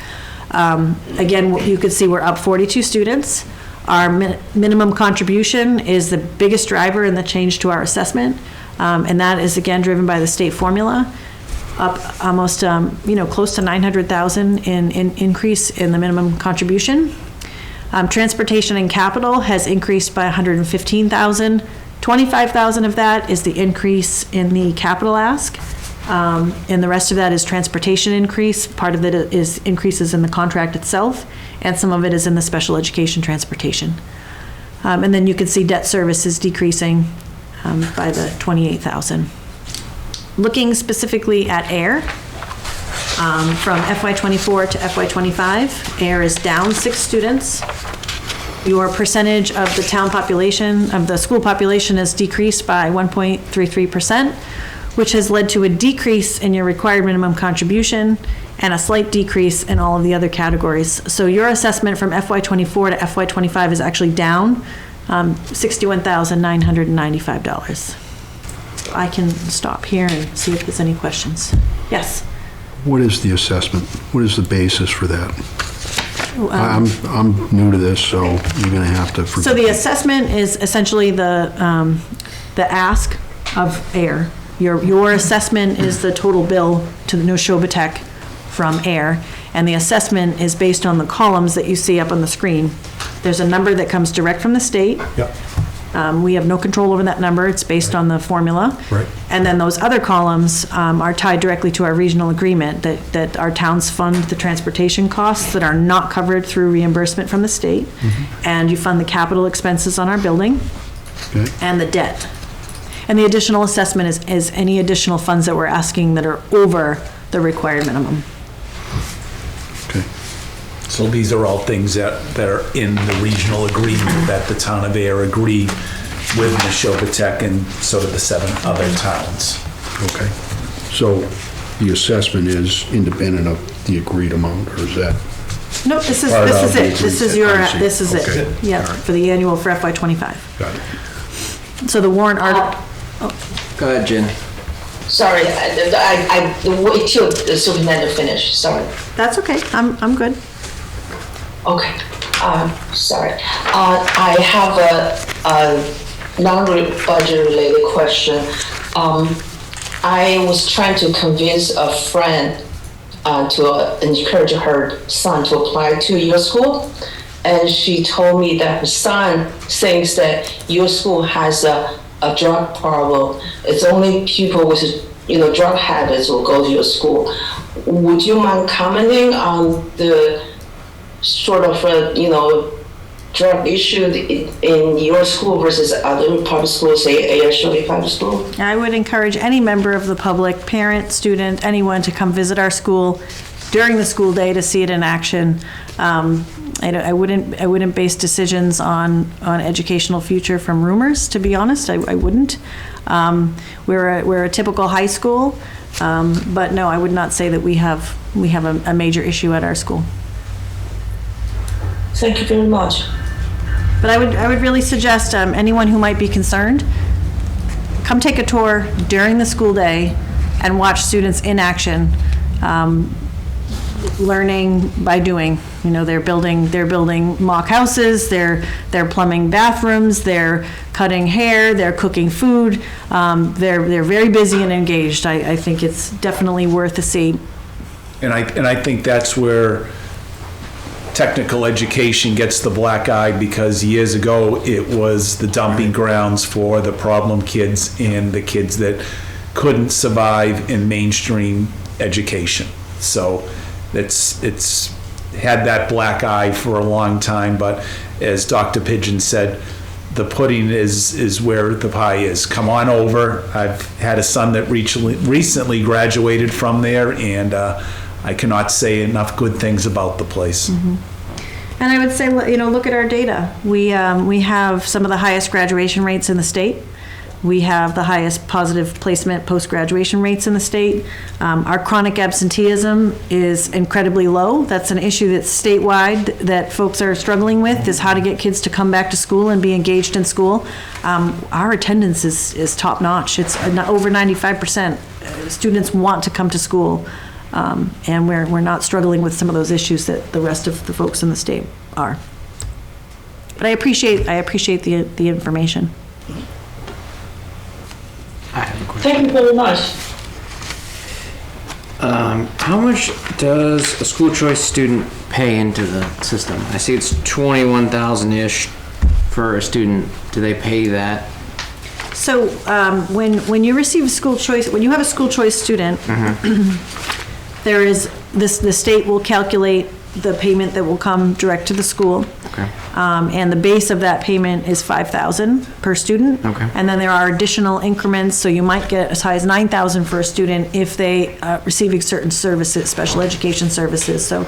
Again, you can see we're up 42 students. Our minimum contribution is the biggest driver in the change to our assessment, and that is again driven by the state formula. Up almost, close to 900,000 in increase in the minimum contribution. Transportation and capital has increased by 115,000. 25,000 of that is the increase in the capital ask, and the rest of that is transportation increase. Part of it is increases in the contract itself, and some of it is in the special education transportation. And then you can see debt service is decreasing by the 28,000. Looking specifically at Ayer, from FY24 to FY25, Ayer is down 6 students. Your percentage of the town population, of the school population, is decreased by 1.33%, which has led to a decrease in your required minimum contribution and a slight decrease in all of the other categories. So your assessment from FY24 to FY25 is actually down $61,995. I can stop here and see if there's any questions. Yes? What is the assessment? What is the basis for that? I'm new to this, so you're going to have to forgive So the me. assessment is essentially the ask of Ayer. Your assessment is the total bill to the Neshoba Tech from Ayer, and the assessment is based on the columns that you see up on the screen. There's a number that comes direct from the state. Yep. We have no control over that number. It's based on the formula. Right. And then those other columns are tied directly to our regional agreement that our towns fund the transportation costs that are not covered through reimbursement from the state. And you fund the capital expenses on our building Okay. and the debt. And the additional assessment is any additional funds that we're asking that are over the required minimum. Okay. So these are all things that are in the regional agreement that the town of Ayer agreed with Neshoba Tech and so did the 7 other towns. Okay. So the assessment is independent of the agreed amount, or is that? No, this is Part of the it. This is your, agreement. this is Okay. it. Yeah, All right. for the annual for FY25. Got it. So the warrant article, Go ahead, Jen. Sorry, I wait till the superintendent finish, sorry. that's okay. I'm good. Okay, sorry. I have a non-budget related question. I was trying to convince a friend to encourage her son to apply to your school, and she told me that her son thinks that your school has a drug problem. It's only people with, drug habits will go to your school. Would you mind commenting on the sort of, drug issue in your school versus other public schools, say Ayer Shirley Public School? I would encourage any member of the public, parent, student, anyone to come visit our school during the school day to see it in action. I wouldn't base decisions on educational future from rumors, to be honest. I wouldn't. We're a typical high school, but no, I would not say that we have a major issue at our school. Thank you very much. But I would really suggest anyone who might be concerned, come take a tour during the school day and watch students in action, learning by doing. They're building mock houses, they're plumbing bathrooms, they're cutting hair, they're cooking food. They're very busy and engaged. I think it's definitely worth a see. And I think that's where technical education gets the black eye, because years ago it was the dumping grounds for the problem kids and the kids that couldn't survive in mainstream education. So it's had that black eye for a long time, but as Dr. Pigeon said, the pudding is where the pie is. Come on over. I've had a son that recently graduated from there, and I cannot say enough good things about the place. Mm-hmm. And I would say, look at our data. We have some of the highest graduation rates in the state. We have the highest positive placement post-graduation rates in the state. Our chronic absenteeism is incredibly low. That's an issue that's statewide that folks are struggling with, is how to get kids to come back to school and be engaged in school. Our attendance is top-notch. It's over 95%. Students want to come to school. And we're not struggling with some of those issues that the rest of the folks in the state are. But I appreciate the information. I have a question. Thank you very much. How much does a school choice student pay into the system? I see it's 21,000-ish for a student. Do they pay that? So when you receive a school choice, when you have a school choice student, there is the state will calculate the payment that will come direct to the school. Okay. And the base of that payment is $5,000 per student. Okay. And then there are additional increments, so you might get as high as $9,000 for a student if they receiving certain services, special education services. So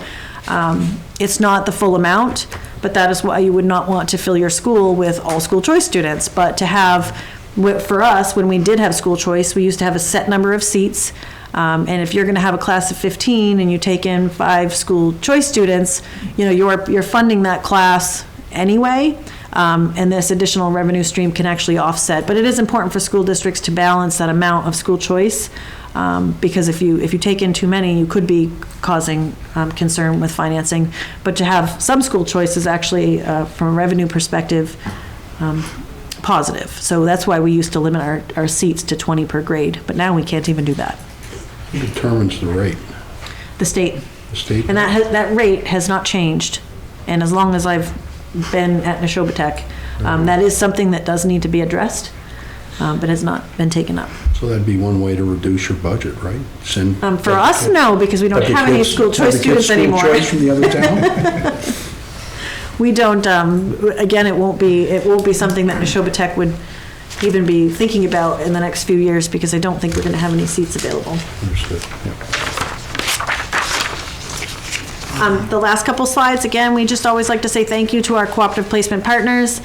it's not the full amount, but that is why you would not want to fill your school with all school choice students. But to have, for us, when we did have school choice, we used to have a set number of seats. And if you're going to have a class of 15 and you take in 5 school choice students, you're funding that class anyway, and this additional revenue stream can actually offset. But it is important for school districts to balance that amount of school choice, because if you take in too many, you could be causing concern with financing. But to have some school choice is actually, from a revenue perspective, positive. So that's why we used to limit our seats to 20 per grade, but now we can't even do that. Who determines the rate? The state. The state? And that rate has not changed. And as long as I've been at Neshoba Tech, that is something that does need to be addressed, but has not been taken up. So that'd be one way to reduce your budget, right? For us, no, because we don't have any school choice students anymore. School choice from the other town? We don't, again, it won't be something that Neshoba Tech would even be thinking about in the next few years, because I don't think we're going to have any seats available. Understood, yeah. The last couple slides, again, we just always like to say thank you to our cooperative placement partners.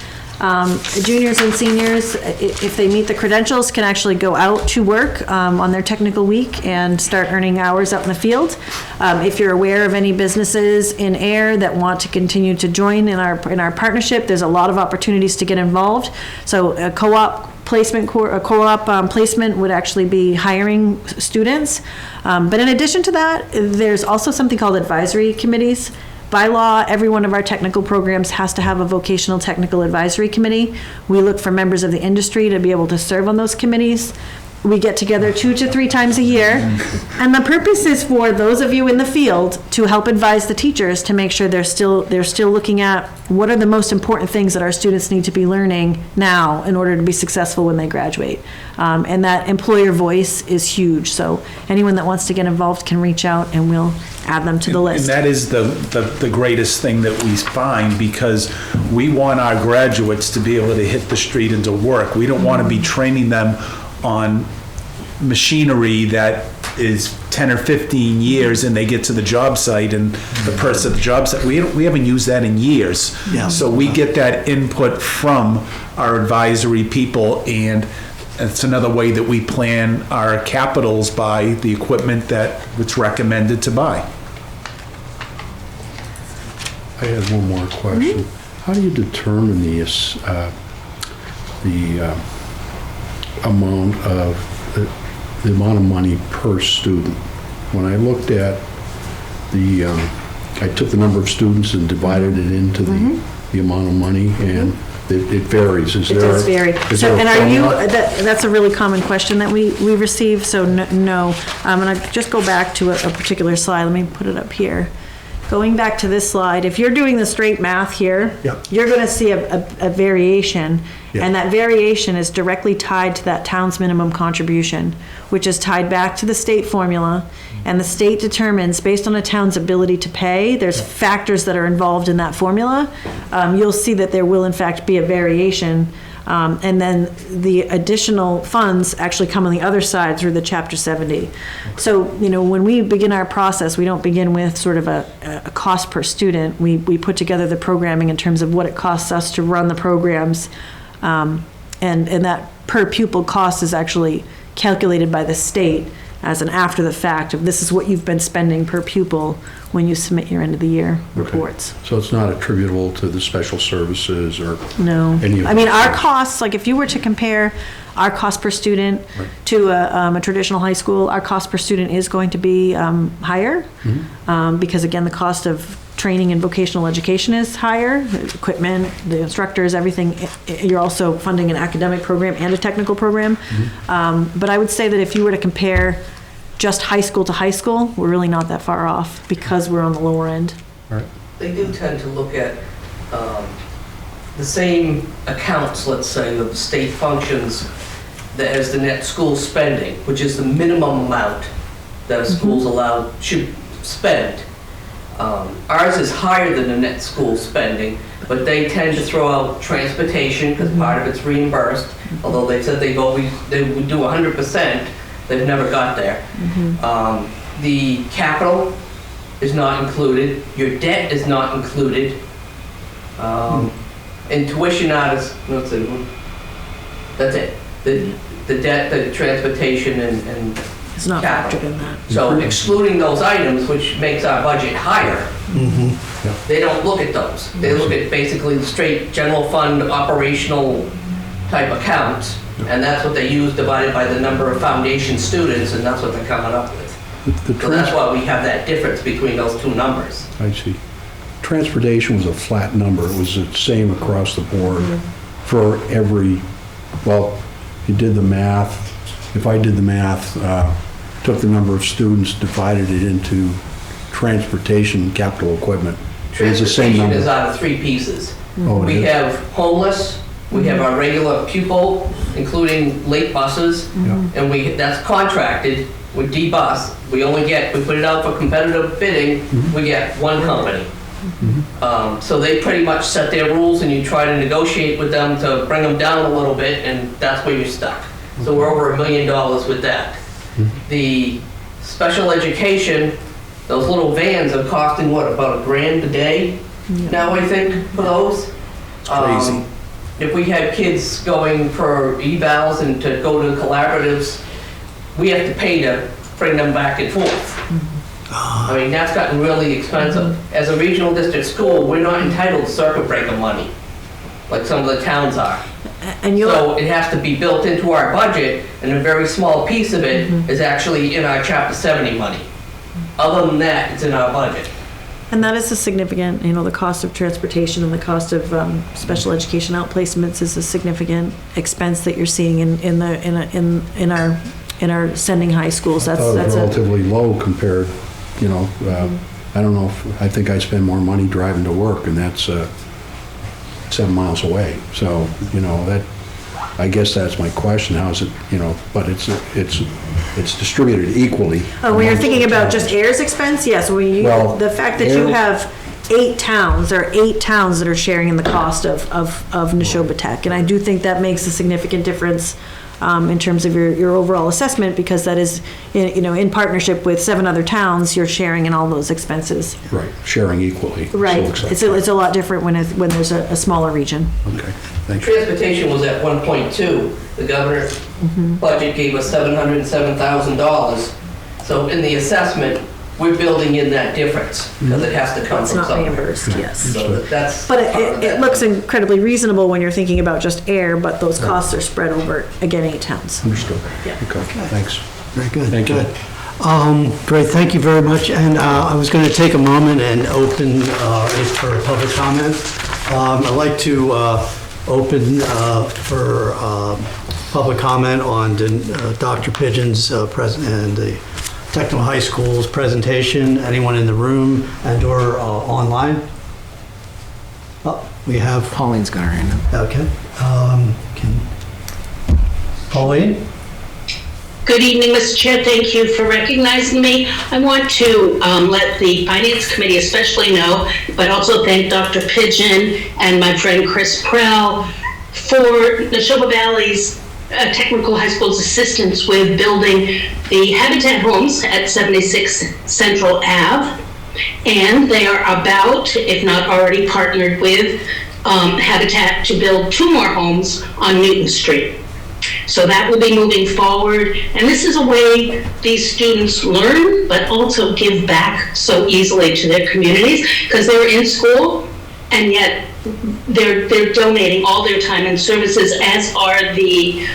Juniors and seniors, if they meet the credentials, can actually go out to work on their technical week and start earning hours out in the field. If you're aware of any businesses in Ayer that want to continue to join in our partnership, there's a lot of opportunities to get involved. So a co-op placement would actually be hiring students. But in addition to that, there's also something called advisory committees. By law, every one of our technical programs has to have a vocational technical advisory committee. We look for members of the industry to be able to serve on those committees. We get together 2 to 3 times a year. And the purpose is for those of you in the field to help advise the teachers to make sure they're still looking at what are the most important things that our students need to be learning now in order to be successful when they graduate. And that employer voice is huge. So anyone that wants to get involved can reach out and we'll add them to the list. And that is the greatest thing that we find, because we want our graduates to be able to hit the street and to work. We don't want to be training them on machinery that is 10 or 15 years and they get to the job site and the person at the job site, we haven't used that in years. Yeah. So we get that input from our advisory people, and it's another way that we plan our capitals by the equipment that it's recommended to buy. I had one more question. How do you determine the amount of money per student? When I looked at I took the number of students and divided it into the amount of money, and it varies. It does vary. So, and are you, that's a really common question that we receive, so no. I'm gonna just go back to a particular slide. Let me put it up here. Going back to this slide, if you're doing the straight math here, Yep. you're gonna see a variation, Yep. and that variation is directly tied to that town's minimum contribution, which is tied back to the state formula, and the state determines, based on a town's ability to pay, there's factors that are involved in that formula. You'll see that there will in fact be a variation, and then the additional funds actually come on the other side through the Chapter 70. So, when we begin our process, we don't begin with sort of a cost per student. We put together the programming in terms of what it costs us to run the programs, and that per pupil cost is actually calculated by the state as an after the fact of this is what you've been spending per pupil when you submit your end of the year reports. So it's not attributable to the special services or No. any of I mean, that? our costs, like if you were to compare our cost per student Right. to a traditional high school, our cost per student is going to be higher, because again, the cost of training and vocational education is higher, the equipment, the instructors, everything. You're also funding an academic program and a technical program. But I would say that if you were to compare just high school to high school, we're really not that far off because we're on the lower end. They do tend to look at the same accounts, let's say, of the state functions that as the net school spending, which is the minimum amount that a school's allowed, should spend. Ours is higher than the net school spending, but they tend to throw out transportation because part of it's reimbursed, although they said they would do 100%, they've never got there. The capital is not included, your debt is not included, and tuition out is, let's see, that's it. The debt, the transportation, and It's not capital. factored in that. So excluding those items, which makes our budget higher, they don't look at those. They look at basically the straight general fund operational type accounts, and that's what they use divided by the number of foundation students, and that's what they're coming up with. So that's why we have that difference between those two numbers. I see. Transportation was a flat number. It was the same across the board for every, well, you did the math. If I did the math, took the number of students, divided it into transportation, capital equipment, it was the same Transportation number. is out of 3 pieces. Oh, it We is? have homeless, we have our regular pupil, including late buses, and that's contracted with D-Bus. We put it out for competitive bidding, we get one company. So they pretty much set their rules and you try to negotiate with them to bring them down a little bit, and that's where you're stuck. So we're over $1 million with that. The special education, those little vans are costing what, about $1,000 a day now, I think, for those? Crazy. If we had kids going for evals and to go to collaboratives, we have to pay to bring them back and forth. I mean, that's gotten really expensive. As a regional district school, we're not entitled to circuit breaker money, like some of the towns are. And you'll, So it has to be built into our budget, and a very small piece of it is actually in our Chapter 70 money. Other than that, it's in our budget. And that is a significant, the cost of transportation and the cost of special education outplacements is a significant expense that you're seeing in our sending high schools. I thought it was relatively low compared, I don't know, I think I spend more money driving to work, and that's 7 miles away. So, I guess that's my question. How is it, but it's distributed equally. Oh, when you're amongst thinking the about towns. just Ayer's expense, yes. Well, The fact that you Ayer- have 8 towns, there are 8 towns that are sharing in the cost of Neshoba Tech. And I do think that makes a significant difference in terms of your overall assessment, because that is, in partnership with 7 other towns, you're sharing in all those expenses. Right, sharing equally. So Right. looks like- It's a lot different when there's a smaller region. Okay, thank you. Transportation was at 1.2. The governor's budget gave us $707,000. So in the assessment, we're building in that difference because it has to come It's from not somewhere. reimbursed, yes. So that's. But part of it that. looks incredibly reasonable when you're thinking about just Ayer, but those costs are spread over, again, 8 towns. Understood. Yeah. Okay, thanks. Very good. Thank you. Good. Great, thank you very much. And I was going to take a moment and open it for public comment. I'd like to open for public comment on Dr. Pigeon's and the Technical High School's presentation. Anyone in the room and/or online? Oh, we have. Pauline's got her hand up. Okay. Pauline? Good evening, Mr. Chair. Thank you for recognizing me. I want to let the Finance Committee especially know, but also thank Dr. Pigeon and my friend Chris Prell for Neshoba Valley's Technical High School's assistance with building the Habitat homes at 76 Central Ave. And they are about, if not already partnered with, Habitat to build 2 more homes on Newton Street. So that will be moving forward. And this is a way these students learn, but also give back so easily to their communities, because they're in school and yet they're donating all their time and services, as are the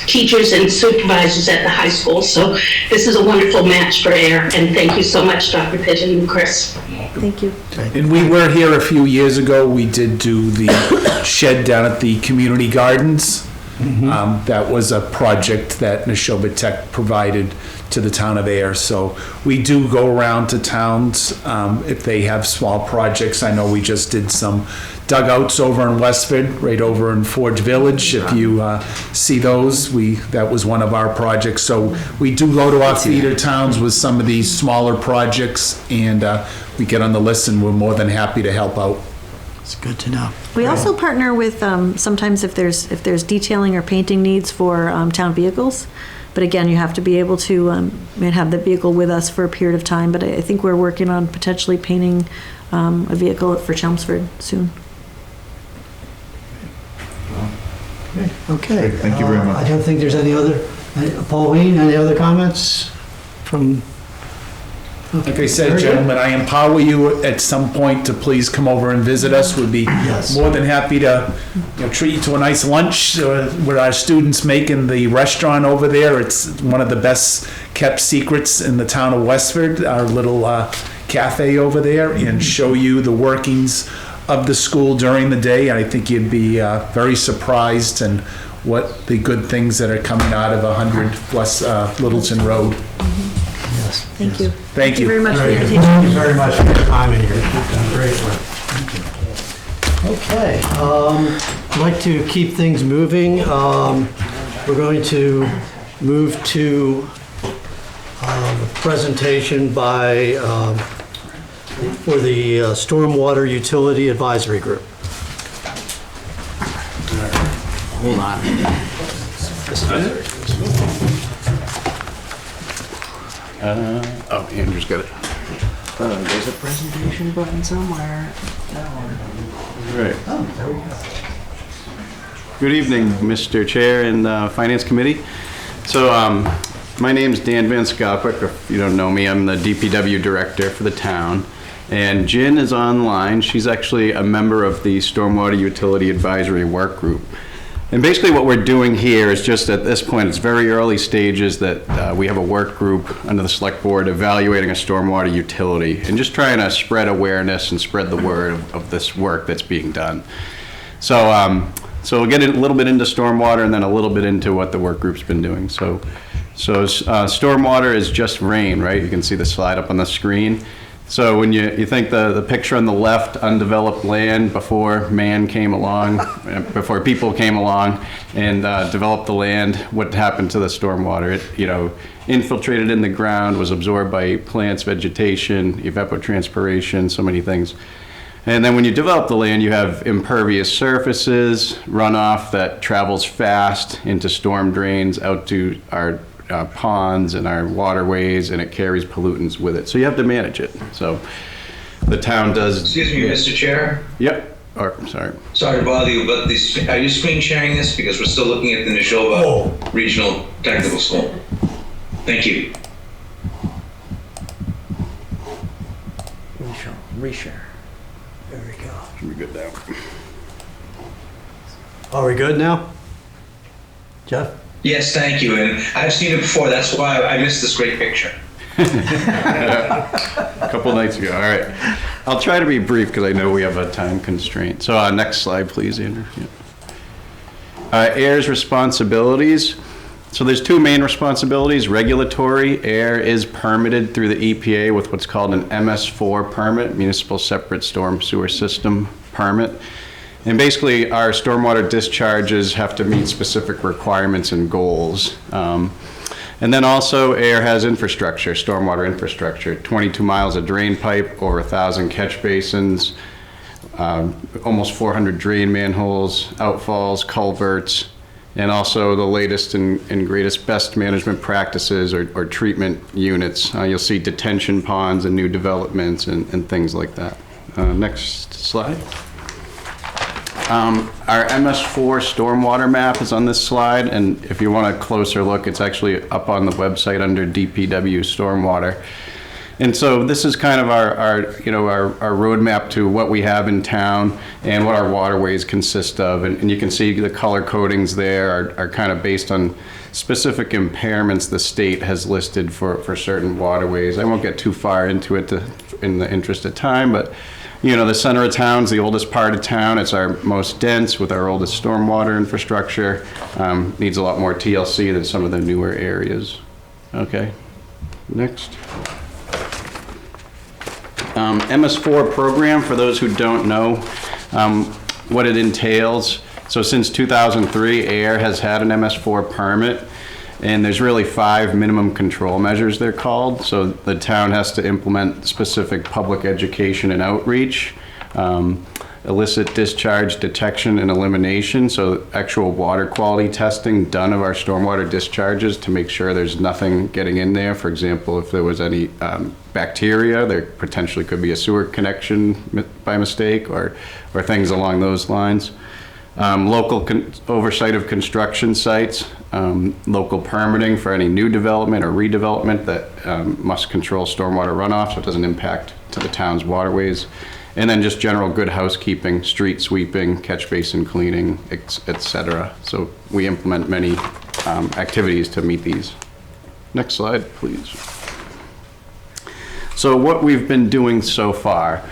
teachers and supervisors at the high school. So this is a wonderful match for Ayer. And thank you so much, Dr. Pigeon and Chris. Thank you. And we were here a few years ago. We did do the shed down at the community gardens. That was a project that Neshoba Tech provided to the town of Ayer. So we do go around to towns if they have small projects. I know we just did some dugouts over in Westford, right over in Forge Village. If you see those, that was one of our projects. So we do go to our feeder towns with some of these smaller projects, and we get on the list, and we're more than happy to help out. It's good to know. We also partner with, sometimes if there's detailing or painting needs for town vehicles. But again, you have to be able to have the vehicle with us for a period of time. But I think we're working on potentially painting a vehicle for Chelmsford soon. Okay. Thank you very much. I don't think there's any other, Pauline, any other comments from? Like I said, Very good. gentlemen, I empower you at some point to please come over and visit us. We'd be Yes. more than happy to treat you to a nice lunch with our students making the restaurant over there. It's one of the best kept secrets in the town of Westford, our little cafe over there, and show you the workings of the school during the day. I think you'd be very surprised and what the good things that are coming out of 100 plus Littleton Road. Yes. Thank you. Thank you. Very much for your Great. attention. Thank you very much for your time and you've done great work. Thank you. Okay, I'd like to keep things moving. We're going to move to a presentation by, for the Stormwater Utility Advisory Group. Hold on. Oh, Andrew's got it. There's a presentation button somewhere. Right. Good evening, Mr. Chair and Finance Committee. So my name's Dan Van Scalquick. If you don't know me, I'm the DPW Director for the town. And Jen is online. She's actually a member of the Stormwater Utility Advisory Work Group. And basically what we're doing here is just at this point, it's very early stages that we have a work group under the select board evaluating a stormwater utility and just trying to spread awareness and spread the word of this work that's being done. So, so we'll get a little bit into stormwater and then a little bit into what the work group's been doing. So stormwater is just rain, right? You can see the slide up on the screen. So when you think the picture on the left, undeveloped land before man came along, before people came along and developed the land, what happened to the stormwater? It, infiltrated in the ground, was absorbed by plants, vegetation, evapotranspiration, so many things. And then when you develop the land, you have impervious surfaces, runoff that travels fast into storm drains out to our ponds and our waterways, and it carries pollutants with it. So you have to manage it. So the town does. Excuse me, Mr. Chair? Yep. Sorry. Sorry to bother you, but are you screen sharing this? Because we're still looking at the Neshoba Regional Technical School. Thank you. Reshare. There we go. Should be good now. Are we good now? Jeff? Yes, thank you. And I've seen it before. That's why I missed this great picture. A couple nights ago. All right. I'll try to be brief because I know we have a time constraint. So next slide, please, Andrew. Yeah. Ayer's responsibilities. So there's two main responsibilities. Regulatory. Ayer is permitted through the EPA with what's called an MS4 permit, Municipal Separate Storm Sewer System permit. And basically, our stormwater discharges have to meet specific requirements and goals. And then also, Ayer has infrastructure, stormwater infrastructure, 22 miles of drain pipe, over 1,000 catch basins, almost 400 drain manholes, outfalls, culverts, and also the latest and greatest best management practices or treatment units. You'll see detention ponds and new developments and things like that. Next slide. Our MS4 stormwater map is on this slide, and if you want a closer look, it's actually up on the website under DPW stormwater. And so this is kind of our roadmap to what we have in town and what our waterways consist of. And you can see the color codings there are kind of based on specific impairments the state has listed for certain waterways. I won't get too far into it in the interest of time, but the center of town's the oldest part of town. It's our most dense with our oldest stormwater infrastructure. Needs a lot more TLC than some of the newer areas. Okay, next. MS4 program, for those who don't know what it entails. So since 2003, Ayer has had an MS4 permit. And there's really 5 minimum control measures, they're called. So the town has to implement specific public education and outreach, illicit discharge detection and elimination. So actual water quality testing done of our stormwater discharges to make sure there's nothing getting in there. For example, if there was any bacteria, there potentially could be a sewer connection by mistake or things along those lines. Local oversight of construction sites, local permitting for any new development or redevelopment that must control stormwater runoff so it doesn't impact to the town's waterways, and then just general good housekeeping, street sweeping, catch basin cleaning, etc. So we implement many activities to meet these. Next slide, please. So what we've been doing so far.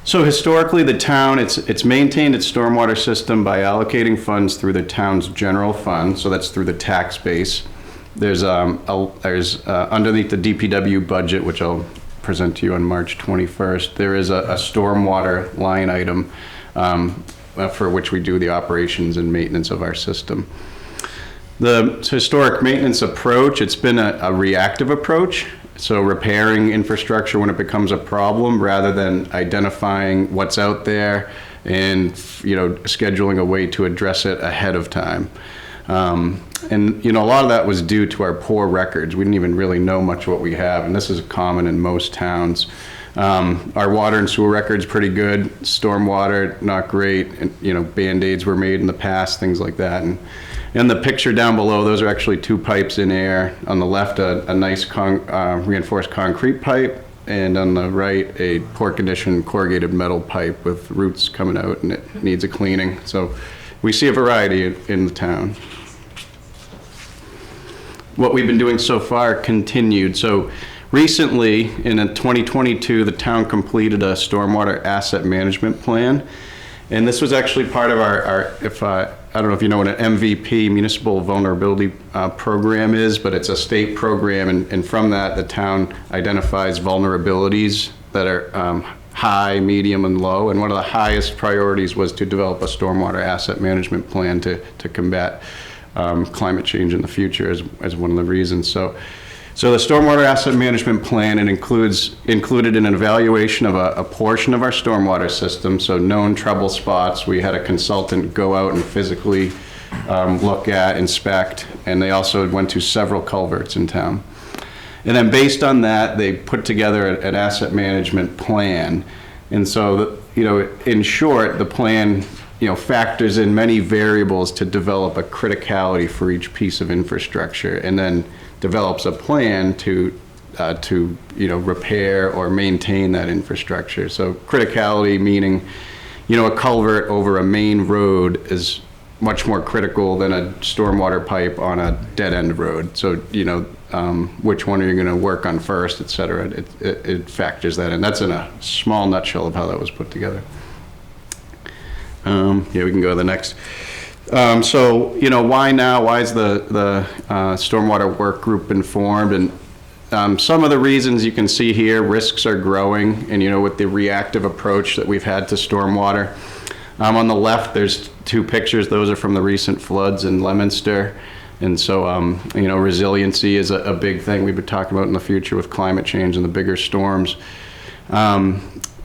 So historically, the town, it's maintained its stormwater system by allocating funds through the town's general fund, so that's through the tax base. There's underneath the DPW budget, which I'll present to you on March 21st, there is a stormwater line item for which we do the operations and maintenance of our system. The historic maintenance approach, it's been a reactive approach. So repairing infrastructure when it becomes a problem rather than identifying what's out there and scheduling a way to address it ahead of time. And a lot of that was due to our poor records. We didn't even really know much what we have, and this is common in most towns. Our water and sewer record's pretty good. Stormwater, not great. And, Band-Aids were made in the past, things like that. And the picture down below, those are actually 2 pipes in Ayer. On the left, a nice reinforced concrete pipe, and on the right, a poor condition corrugated metal pipe with roots coming out, and it needs a cleaning. So, we see a variety in the town. What we've been doing so far continued. So recently, in 2022, the town completed a stormwater asset management plan. And this was actually part of I don't know if you know what an MVP, Municipal Vulnerability Program is, but it's a state program. And from that, the town identifies vulnerabilities that are high, medium, and low. And one of the highest priorities was to develop a stormwater asset management plan to combat climate change in the future as one of the reasons. So the stormwater asset management plan, it included an evaluation of a portion of our stormwater system, so known trouble spots. We had a consultant go out and physically look at, inspect, and they also went to several culverts in town. And then based on that, they put together an asset management plan. And so, in short, the plan factors in many variables to develop a criticality for each piece of infrastructure, and then develops a plan to repair or maintain that infrastructure. So criticality meaning, a culvert over a main road is much more critical than a stormwater pipe on a dead-end road. So, which one are you going to work on first, et cetera. It factors that in. That's in a small nutshell of how that was put together. We can go to the next. So, why now? Why is the stormwater work group been formed? And some of the reasons you can see here, risks are growing, and with the reactive approach that we've had to stormwater. On the left, there's two pictures. Those are from the recent floods in Leominster. And so, resiliency is a big thing we've been talking about in the future with climate change and the bigger storms.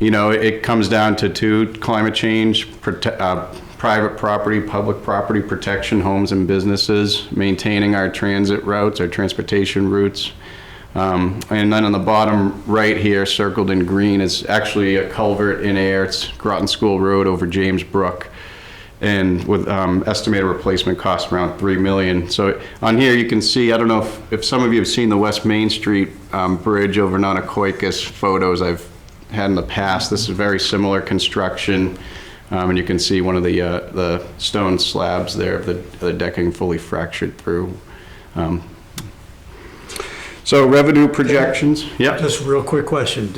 It comes down to two: climate change, private property, public property protection, homes and businesses, maintaining our transit routes, our transportation routes. And then on the bottom right here, circled in green, is actually a culvert in Ayer. It's Groton School Road over James Brook, and with estimated replacement cost around $3 million. So on here you can see, I don't know if some of you have seen the West Main Street bridge over Nonokoikis photos I've had in the past. This is very similar construction. And you can see one of the stone slabs there of the decking fully fractured through. So revenue projections. Yeah. Just a real quick question.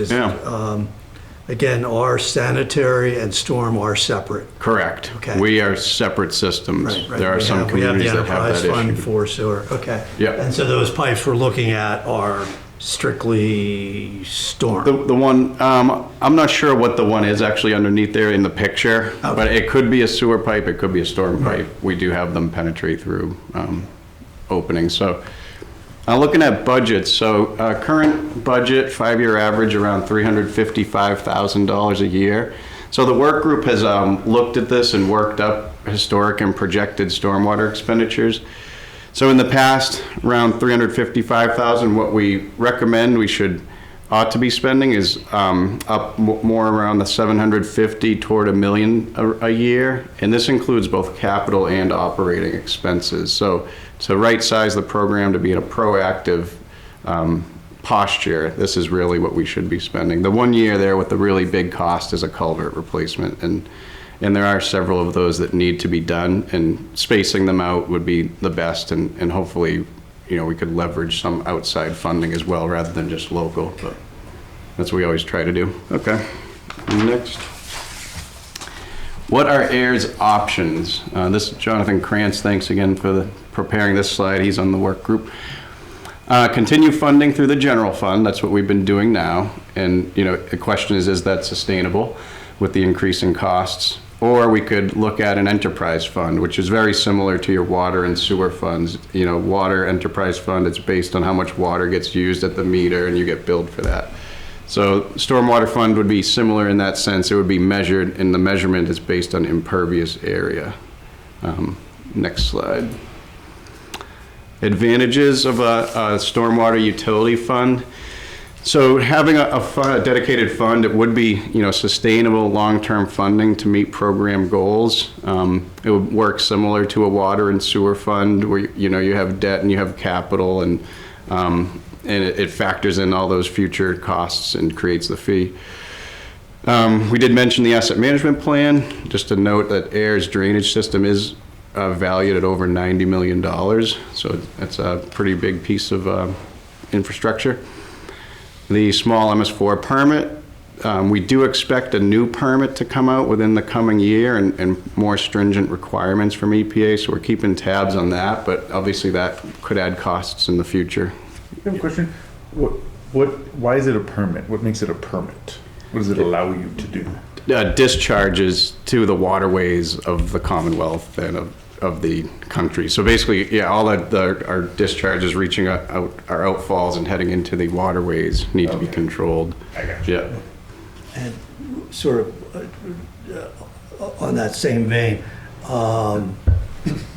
Again, are sanitary and storm are separate? Correct. Okay. We are separate systems. Right. There are some communities that have that We have the enterprise fund issue. for sewer. Okay. Yep. And so those pipes we're looking at are strictly storm? The one, I'm not sure what the one is actually underneath there in the picture, Okay. but it could be a sewer pipe, it could be a storm pipe. We do have them penetrate through openings. So looking at budgets, so current budget, 5-year average around $355,000 a year. So the work group has looked at this and worked up historic and projected stormwater expenditures. So in the past, around $355,000. What we recommend ought to be spending is up more around the $750 toward $1 million a year, and this includes both capital and operating expenses. So to right size the program to be in a proactive posture, this is really what we should be spending. The 1 year there with the really big cost is a culvert replacement, and there are several of those that need to be done, and spacing them out would be the best, and hopefully, we could leverage some outside funding as well rather than just local, but that's what we always try to do. Okay, next. What are Ayer's options? This is Jonathan Krantz. Thanks again for preparing this slide. He's on the work group. Continue funding through the general fund. That's what we've been doing now, and the question is that sustainable with the increasing costs? Or we could look at an enterprise fund, which is very similar to your water and sewer funds. Water enterprise fund, it's based on how much water gets used at the meter and you get billed for that. So stormwater fund would be similar in that sense. It would be measured, and the measurement is based on impervious area. Next slide. Advantages of a stormwater utility fund. So having a dedicated fund, it would be, sustainable long-term funding to meet program goals. It would work similar to a water and sewer fund where, you have debt and you have capital, and it factors in all those future costs and creates the fee. We did mention the asset management plan. Just to note that Ayer's drainage system is valued at over $90 million. So it's a pretty big piece of infrastructure. The small MS4 permit, we do expect a new permit to come out within the coming year and more stringent requirements from EPA, so we're keeping tabs on that, but obviously that could add costs in the future. I have a question. Why is it a permit? What makes it a permit? What does it allow you to do? Discharges to the waterways of the Commonwealth and of the country. So basically, yeah, all our discharges reaching out, our outfalls and heading into the waterways need to be controlled. I got you. Yeah. And sort of on that same vein,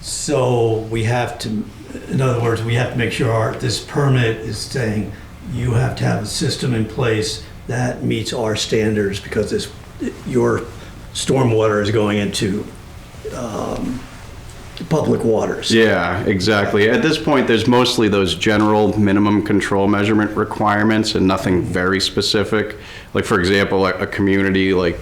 so we have to, in other words, we have to make sure this permit is saying you have to have a system in place that meets our standards because your stormwater is going into public waters. Yeah, exactly. At this point, there's mostly those general minimum control measurement requirements and nothing very specific. Like, for example, a community like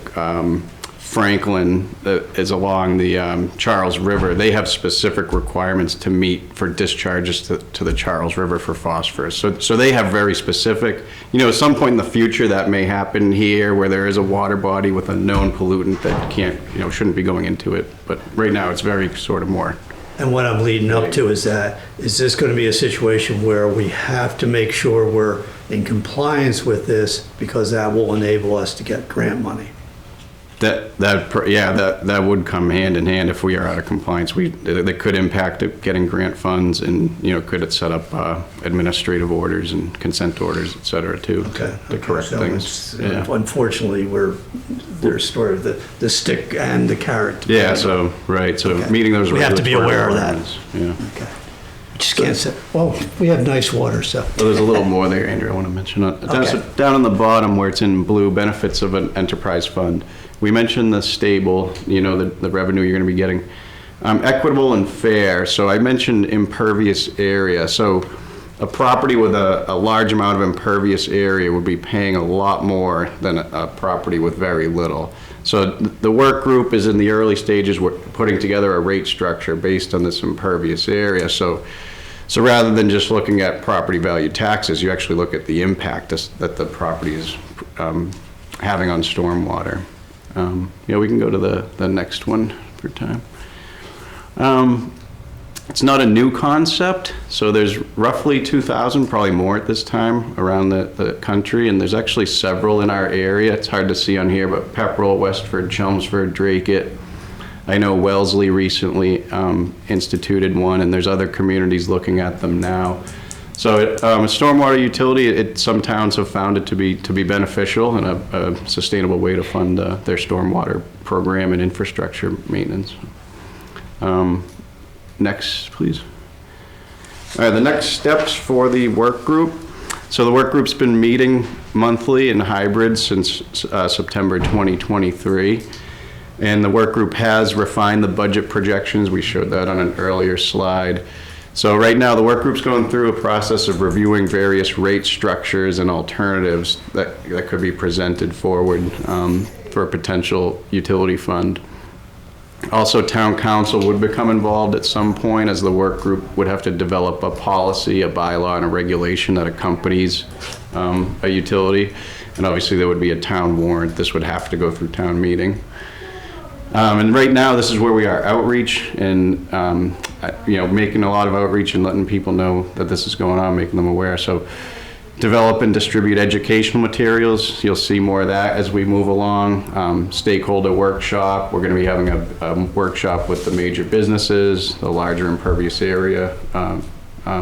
Franklin that is along the Charles River, they have specific requirements to meet for discharges to the Charles River for phosphorus. So they have very specific, at some point in the future that may happen here where there is a water body with a known pollutant that shouldn't be going into it. But right now it's very sort of more. And what I'm leading up to is this going to be a situation where we have to make sure we're in compliance with this because that will enable us to get grant money? That would come hand in hand if we are out of compliance. That could impact getting grant funds and, could it set up administrative orders and consent orders, et cetera, too, to correct things. Yeah. Unfortunately, there's sort of the stick and the carrot. Yeah, so meeting those. We have to be aware of that. Yeah. Okay. Just can't say, well, we have nice water, so. Well, there's a little more there, Andrew, I want to mention. Down on the bottom where it's in blue, benefits of an enterprise fund. We mentioned the stable, the revenue you're going to be getting. Equitable and fair. So I mentioned impervious area. So a property with a large amount of impervious area would be paying a lot more than a property with very little. So the work group is in the early stages. We're putting together a rate structure based on this impervious area. So rather than just looking at property value taxes, you actually look at the impact that the property is having on stormwater. We can go to the next one for time. It's not a new concept, so there's roughly 2,000, probably more at this time, around the country, and there's actually several in our area. It's hard to see on here, but Pepperell, Westford, Chelmsford, Dracut. I know Wellesley recently instituted one, and there's other communities looking at them now. So a stormwater utility, some towns have found it to be beneficial and a sustainable way to fund their stormwater program and infrastructure maintenance. Next, please. All right, the next steps for the work group. So the work group's been meeting monthly in hybrid since September 2023. And the work group has refined the budget projections. We showed that on an earlier slide. So right now, the work group's going through a process of reviewing various rate structures and alternatives that could be presented forward for a potential utility fund. Also, town council would become involved at some point, as the work group would have to develop a policy, a bylaw, and a regulation that accompanies a utility. And obviously, there would be a town warrant. This would have to go through town meeting. And right now, this is where we are, outreach and, making a lot of outreach and letting people know that this is going on, making them aware. So develop and distribute educational materials. You'll see more of that as we move along. Stakeholder workshop. We're going to be having a workshop with the major businesses, the larger impervious area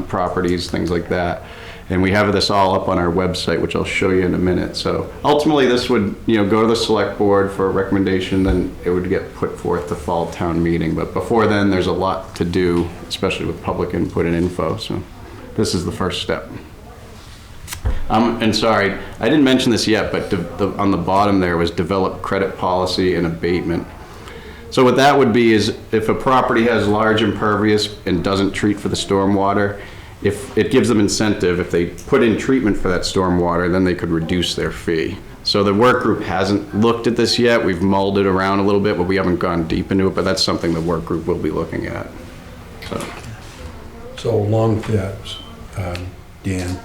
properties, things like that. And we have this all up on our website, which I'll show you in a minute. So ultimately, this would go to the select board for a recommendation, then it would get put forth to fall town meeting. But before then, there's a lot to do, especially with public input and info. So this is the first step. And sorry, I didn't mention this yet, but on the bottom there was develop credit policy and abatement. So what that would be is if a property has large impervious and doesn't treat for the stormwater, if it gives them incentive, if they put in treatment for that stormwater, then they could reduce their fee. So the work group hasn't looked at this yet. We've mulled it around a little bit, but we haven't gone deep into it, but that's something the work group will be looking at. So along with that, Dan,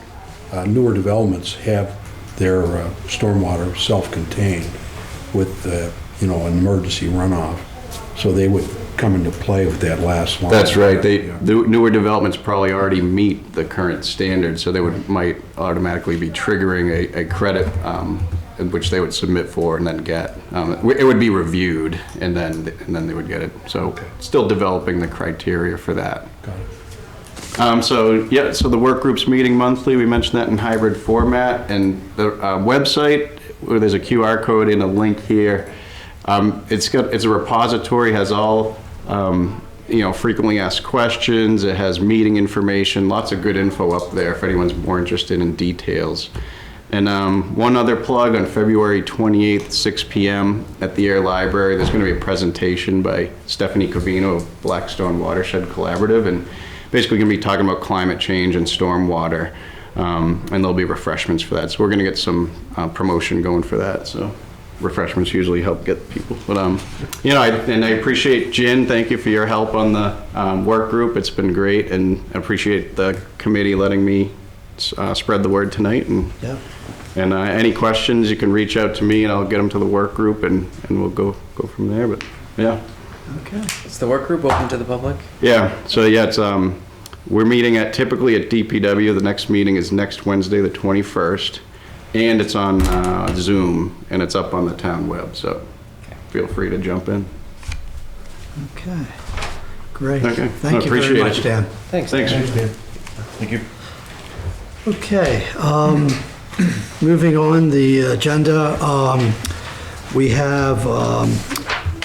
newer developments have their stormwater self-contained with, an emergency runoff. So they would come into play with that last line. That's right. Yeah. The newer developments probably already meet the current standards, so they might automatically be triggering a credit, in which they would submit for and then get. It would be reviewed and then they would get it. So still developing the criteria for that. Got it. So the work group's meeting monthly. We mentioned that in hybrid format, and the website, where there's a QR code and a link here. It's a repository, has all frequently asked questions. It has meeting information, lots of good info up there if anyone's more interested in details. And one other plug, on February 28th, 6 p.m. at the Ayer Library, there's going to be a presentation by Stephanie Covino of Blackstone Watershed Collaborative, and basically going to be talking about climate change and stormwater, and there'll be refreshments for that. So we're going to get some promotion going for that. So refreshments usually help get people. But I appreciate Jen. Thank you for your help on the work group. It's been great, and I appreciate the committee letting me spread the word tonight. And any questions, you can reach out to me, and I'll get them to the work group, and we'll go from there. But yeah. Okay. Is the work group open to the public? Yeah. So it's we're meeting typically at DPW. The next meeting is next Wednesday, the 21st. And it's on Zoom, and it's up on the town web, so feel free to jump in. Okay, great. Okay. Thank you very much, Dan. Thanks. Thanks. Dan. Thank you. Okay, moving on the agenda, we have,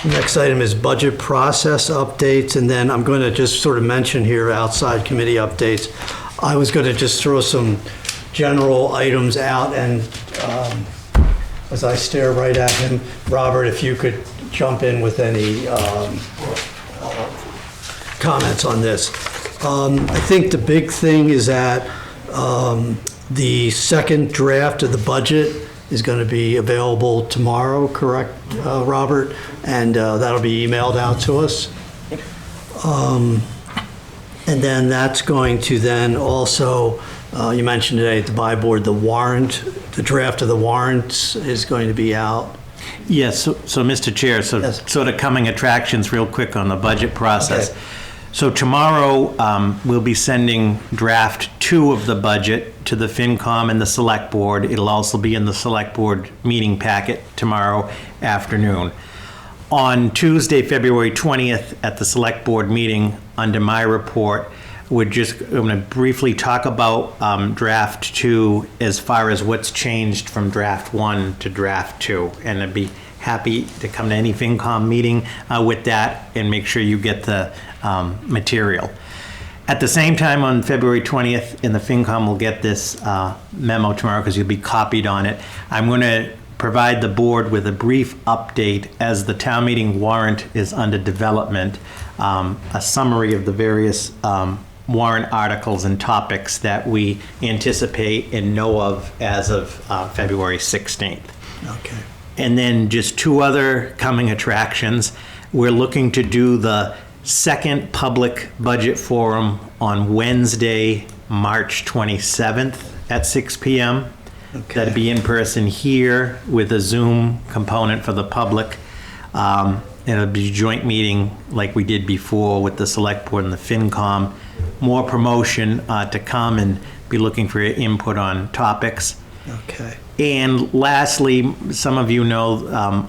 next item is budget process updates, and then I'm going to just sort of mention here outside committee updates. I was going to just throw some general items out, and as I stare right at him, Robert, if you could jump in with any comments on this. I think the big thing is that the second draft of the budget is going to be available tomorrow, correct, Robert? And that'll be emailed out to us. And then that's going to then also, you mentioned today at the buy board, the warrant, the draft of the warrants is going to be out. Yes, so Mr. Chair, Yes. sort of coming attractions real quick on the budget process. Okay. So tomorrow, we'll be sending draft 2 of the budget to the FinCom and the Select Board. It'll also be in the Select Board meeting packet tomorrow afternoon. On Tuesday, February 20th, at the Select Board meeting, under my report, I'm going to briefly talk about draft 2 as far as what's changed from draft 1 to draft 2. And I'd be happy to come to any FinCom meeting with that and make sure you get the material. At the same time, on February 20th, and the FinCom will get this memo tomorrow because you'll be copied on it, I'm going to provide the board with a brief update as the town meeting warrant is under development, a summary of the various warrant articles and topics that we anticipate and know of as of February 16th. Okay. And then just 2 other coming attractions. We're looking to do the second public budget forum on Wednesday, March 27th at 6 p.m. Okay. That'd be in person here with a Zoom component for the public. It'll be a joint meeting like we did before with the Select Board and the FinCom. More promotion to come, and be looking for your input on topics. Okay. And lastly, some of you know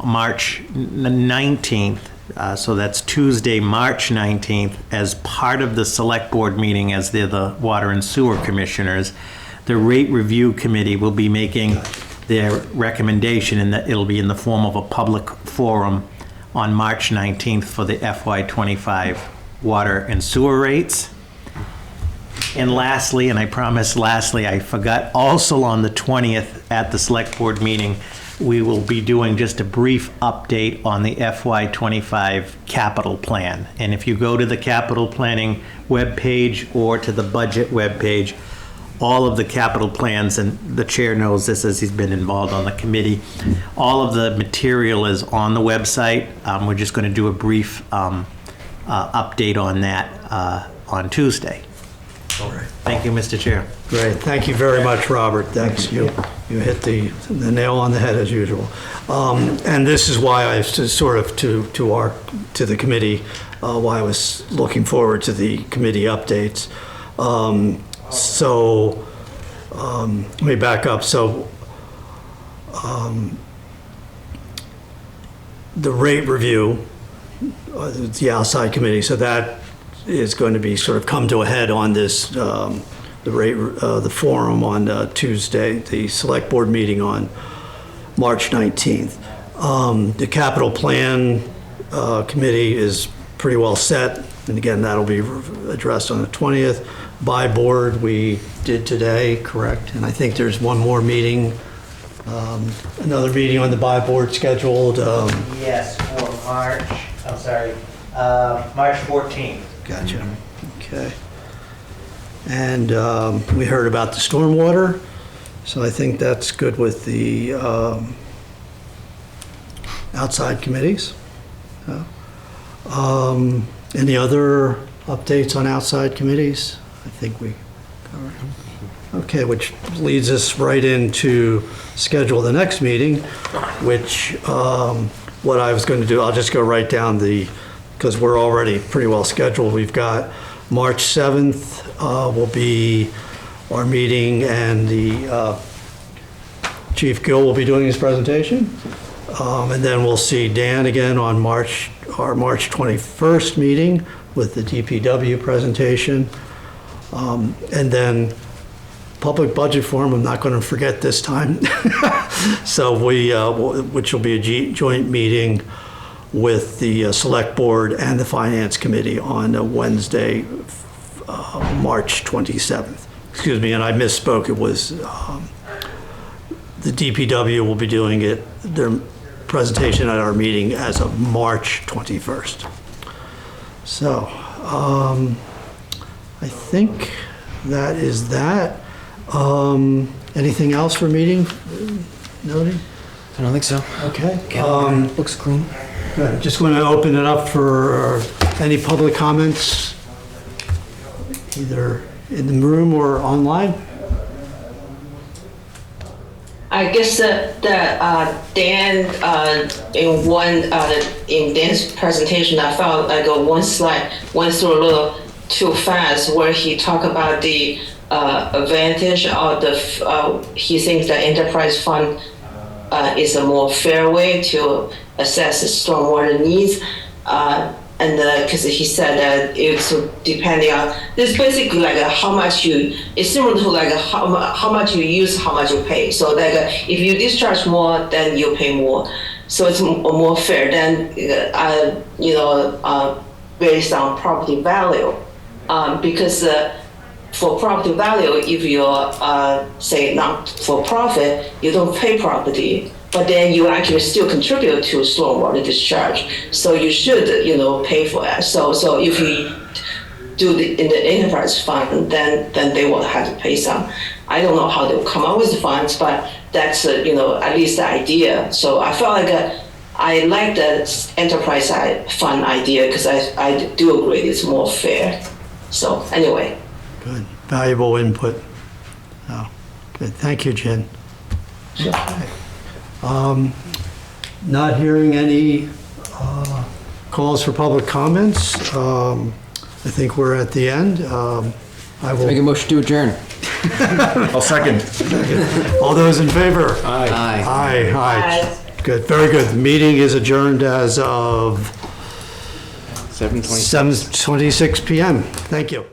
March 19th, so that's Tuesday, March 19th, as part of the Select Board meeting, as they're the Water and Sewer Commissioners, the Rate Review Committee will be making their recommendation, and that it'll be in the form of a public forum on March 19th for the FY25 water and sewer rates. And lastly, and I promised lastly, I forgot, also on the 20th at the Select Board meeting, we will be doing just a brief update on the FY25 capital plan. And if you go to the capital planning webpage or to the budget webpage, all of the capital plans, and the chair knows this as he's been involved on the committee. All of the material is on the website. We're just going to do a brief update on that on Tuesday. Thank you, Mr. Chair. Great, thank you very much, Robert. Thanks, you hit the nail on the head as usual. And this is why I sort of to the committee, why I was looking forward to the committee updates. Let me back up. So the rate review, the outside committee, so that is going to be sort of come to a head on this, the forum on Tuesday, the select board meeting on March 19th. The capital plan committee is pretty well set, and again, that'll be addressed on the 20th. By board, we did today, correct? And I think there's one more meeting, another meeting on the by board scheduled. Yes, for March 14th. Gotcha. Okay. And we heard about the stormwater, so I think that's good with the outside committees. Any other updates on outside committees? I think we covered. Okay, which leads us right into schedule the next meeting, which what I was going to do, I'll just go right down because we're already pretty well scheduled. We've got March 7th will be our meeting, and the Chief Gill will be doing his presentation. And then we'll see Dan again on our March 21st meeting with the DPW presentation. And then public budget forum, I'm not going to forget this time. So which will be a joint meeting with the select board and the finance committee on Wednesday, March 27th. Excuse me, and I misspoke. It was the DPW will be doing their presentation at our meeting as of March 21st. So I think that is that. Anything else for meeting? Noting? I don't think so. Okay. Looks clean. Good. Just going to open it up for any public comments, either in the room or online. I guess Dan in Dan's presentation, I felt like one slide went through a little too fast, where he talked about the advantage of he thinks the enterprise fund is a more fair way to assess the stormwater needs. And because he said that it's depending on, it's basically like how much it's similar to like how much you use, how much you pay. So like if you discharge more, then you pay more. So it's more fair than, based on property value. Because for property value, if you're, say, not for profit, you don't pay property, but then you actually still contribute to stormwater discharge. So you should, pay for that. So if you do in the enterprise fund, then they will have to pay some. I don't know how they will come up with the funds, but that's, at least the idea. So I felt like I like the enterprise fund idea because I do agree it's more fair. So anyway. Good, valuable input. Oh, good, thank you, Jen. Okay. Not hearing any calls for public comments. I think we're at the end. I will Make a motion to adjourn. I'll second. All those in favor? Aye. Aye, aye. Good, very good. The meeting is adjourned as of 7:20. 7:26 p.m. Thank you.